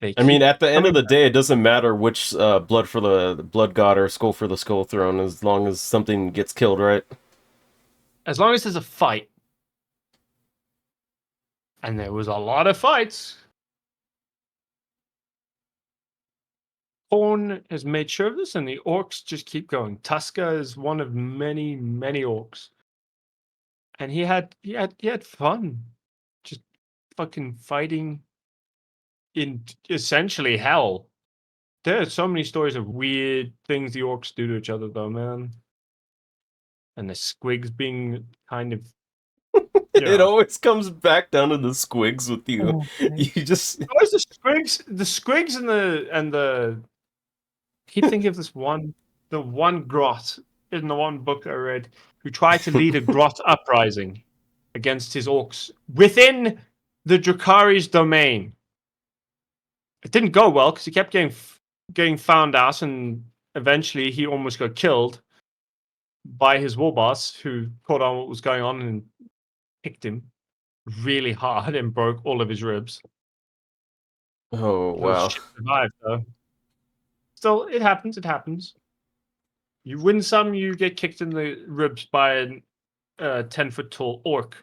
They I mean, keep at the end of coming the back. day, it doesn't matter which blood for the blood god or skull for the skull throne, as long as something gets killed, right? As long as there's a fight, and there was a lot of fights, Horn has made sure of this, and the orcs just keep going. Tuska is one of many, many orcs, and he had fun, just fucking fighting in essentially hell. There are so many stories of weird things the orcs do to each other, though, man. And the squigs being kind of, you It know. always comes back down to the squigs with you. Oh, You just always the squigs and the. Keep thinking of the one grot in the one book I read who tried to lead a grot uprising against his orcs within the Drakari's domain. It didn't go well because he kept getting found out, and eventually he almost got killed by his war boss, who caught on what was going on and kicked him really hard and broke all of his ribs. oh Those wow. shit survived though. Still, it happens. It happens. You win some, you get kicked in the ribs by an 10-foot tall orc.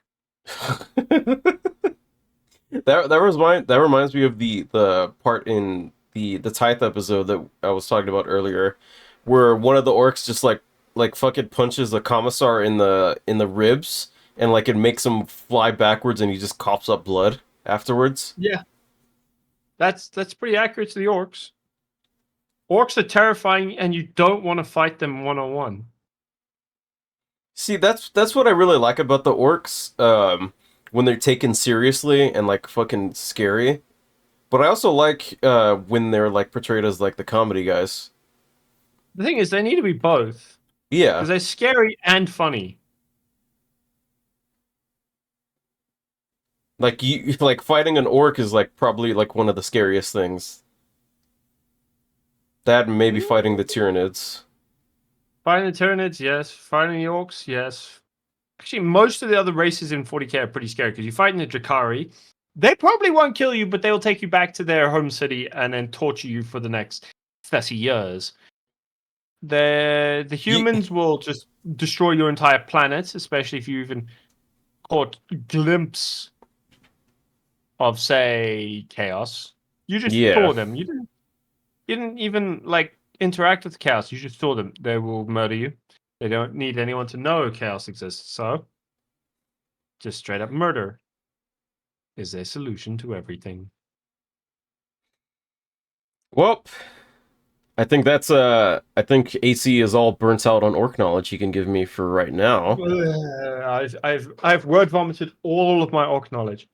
That reminds me of the part in the Tithe episode that I was talking about earlier, where one of the orcs just like fucking punches the commissar in the ribs, and like it makes him fly backwards and he just coughs up blood afterwards. Yeah, that's pretty accurate to the orcs. Orcs are terrifying, and you don't want to fight them one on one. See, that's what I really like about the orcs, when they're taken seriously and like fucking scary. But I also like when they're like portrayed as like the comedy guys. The thing is, they need to be both Yeah. because they're scary and funny. Like you like fighting an orc is like probably like one of the scariest things. That and maybe fighting the Tyranids. Fighting the Tyranids, yes. Fighting the orcs, yes. Actually, most of the other races in 40k are pretty scary because you're fighting the Drakari. They probably won't kill you, but they'll take you back to their home city and then torture you for the next 30 years. The You, humans will just destroy your entire planet, especially if you even caught a glimpse of, say, chaos. You just yeah. saw them. You didn't even like interact with chaos. You just saw them. They will murder you. They don't need anyone to know chaos exists. So just straight up murder is a solution to everything. Well, I think AC is all burnt out on orc knowledge he can give me for right now. I've word vomited all of my orc knowledge.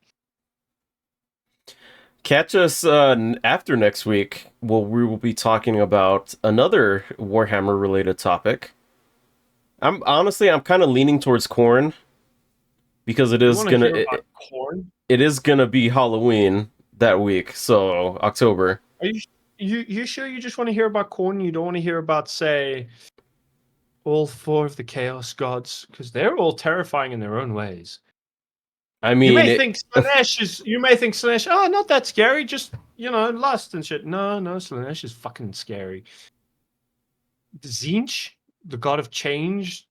Catch us after next week. Well, we will be talking about another Warhammer related topic. I'm kind of leaning towards corn because You want to hear about corn? it is gonna be Halloween that week, so October. Are you sure you just want to hear about corn? You don't want to hear about, say, all four of the chaos gods, because they're all terrifying in their own ways. I You mean may it. think Slanesh, oh, not that scary, just lust and shit. No, Slanesh is fucking scary. Zinch, the god of change,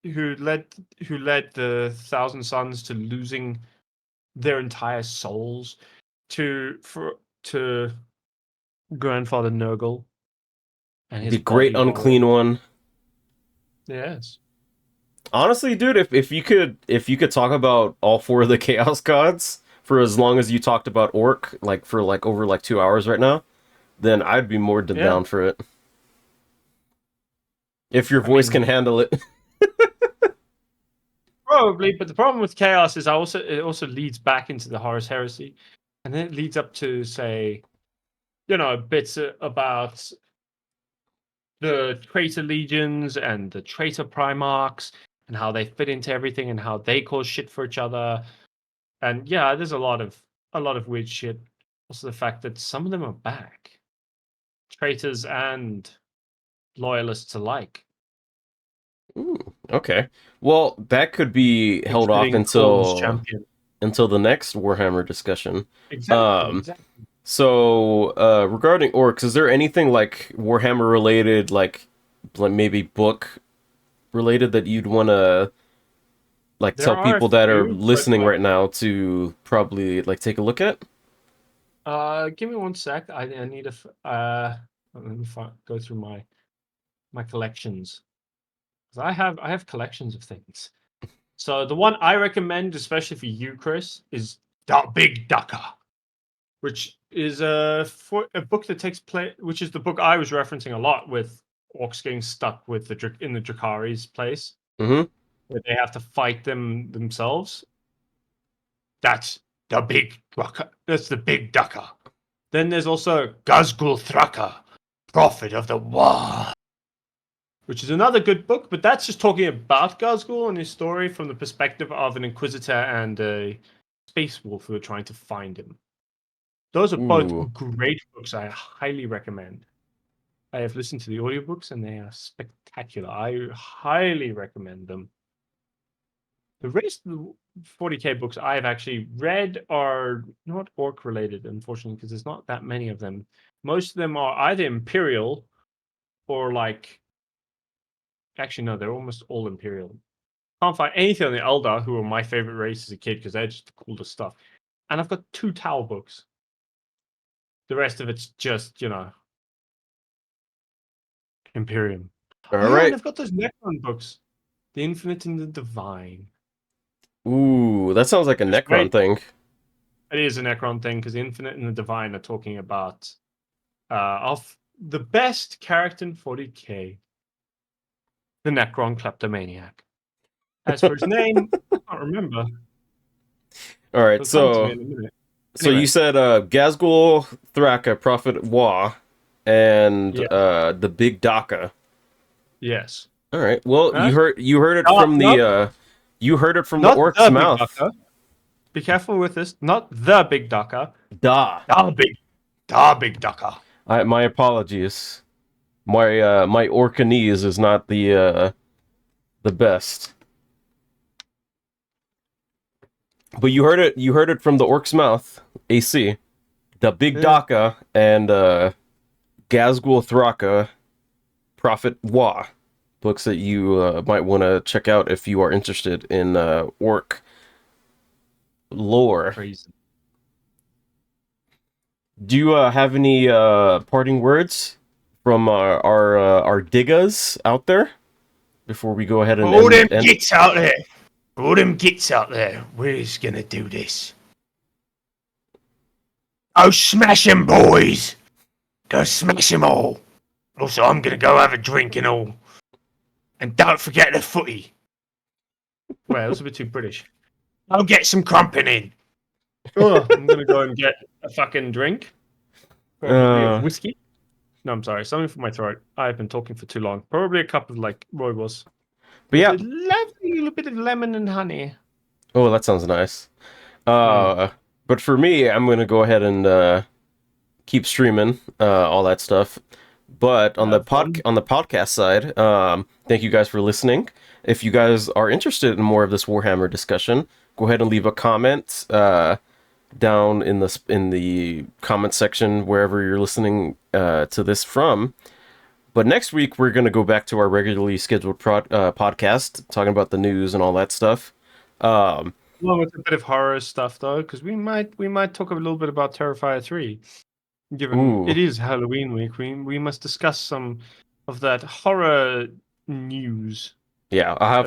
who led the Thousand Sons to losing their entire souls to Grandfather Nurgle and his The great body horror. unclean one. Yes. Honestly, dude, if you could talk about all four of the chaos gods for as long as you talked about orc, like for like over like 2 hours right now, then I'd be more than Yeah. down for it. If your I voice can mean, handle it. probably, but the problem with chaos is it also leads back into the Horus Heresy, and then it leads up to, say, bits about the traitor legions and the traitor primarchs and how they fit into everything and how they cause shit for each other. And yeah, there's a lot of weird shit. Also, the fact that some of them are back, traitors and loyalists alike, Okay. Well, that could be held off including Thorn's champion. until the next Warhammer discussion. Exactly. So, regarding orcs, is there anything like Warhammer related, like maybe book related that you'd want to like There tell are a people that are few, but, listening right now to probably like take a look at? give me 1 sec. I need let me go through my collections, because I have collections of things. So the one I recommend, especially for you, Chris, is The Big Ducker, which is a book that takes place, which is the book I was referencing a lot with orcs getting stuck with in the Drakari's place, Mm-hmm. where they have to fight them themselves. That's the Big Ducker. That's the Big Ducker. Then there's also Gazgul Thraka, Prophet of the War, which is another good book, but that's just talking about Gazgul and his story from the perspective of an Inquisitor and a Space Wolf who are trying to find him. Those are both Ooh. great books. I highly recommend. I have listened to the audiobooks and they are spectacular. I highly recommend them. The rest of the 40k books I've actually read are not orc related, unfortunately, because there's not that many of them. Most of them are either Imperial or like. Actually, no, they're almost all Imperial. Can't find anything on the Eldar, who were my favorite race as a kid because they're just the coolest stuff. And I've got 2 Tau books. The rest of it's just, Imperium. All Oh yeah, and right. I've got those Necron books, The Infinite and the Divine. Ooh, that sounds like a It's Necron great. thing. It is a Necron thing because the Infinite and the Divine are talking about of the best character in 40k, the Necron kleptomaniac. As for his name, I can't remember. All right, It'll come to me in a minute. so you Anyway, said Gazgul Thraka, Prophet Wa, and yeah, the Big Daka. yes. All right. Well, Huh? you heard it Not, from not, the not orc's the Big mouth. Ducker. Be careful with this. Not the Big Ducker. Da. The Big Ducker. My apologies. My Orcanese is not the best. But you heard it from the orc's mouth. AC. The Big Yeah. Daka and Gazgul Thraka, Prophet Wa. Books that you might want to check out if you are interested in orc lore. Crazy. Do you have any parting words from our diggas out there before we go ahead and All them gits out there. All them gits out there. We're just gonna do this. Oh, smash 'em, boys. Go smash 'em all. Also, I'm gonna go have a drink and all. And don't forget the footy. Well, that was a bit too British. I'll get some crumping in. Oh, I'm gonna go and get a fucking drink. Probably of whiskey. No, I'm sorry. Something for my throat. I've been talking for too long. Probably a cup of like rooibos. But yeah. A lovely little bit of lemon and honey. Oh, that sounds nice. But for me, I'm gonna go ahead and keep streaming all that stuff. But on the podcast side, thank you guys for listening. If you guys are interested in more of this Warhammer discussion, go ahead and leave a comment down in the comment section wherever you're listening to this from. But next week we're going to go back to our regularly scheduled podcast, talking about the news and all that stuff. Along with a bit of horror stuff, though, because we might talk a little bit about Terrifier 3. Given it is Halloween week, we must discuss some of that horror news. Yeah, I'll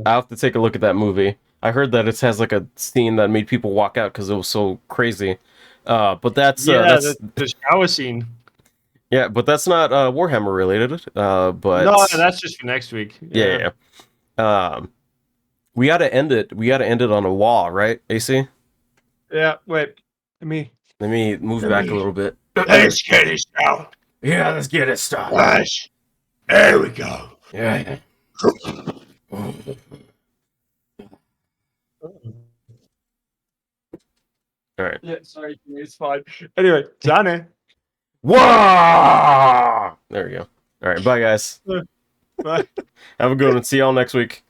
have to take a look at that movie. I heard that it has like a scene that made people walk out because it was so crazy. But that's the shower scene. Yeah, but that's not Warhammer related. But no, that's just for next week. Yeah. We gotta end it. We gotta end it on a wall, right, AC? Yeah. Wait. Let me move back a little bit. Let's get it started. Yeah, let's get it started. There we go. Yeah. All right. Yeah, sorry, it's fine. Anyway, Johnny. Whoa! There we go. All right, bye guys. Bye. Have a good one. See y'all next week.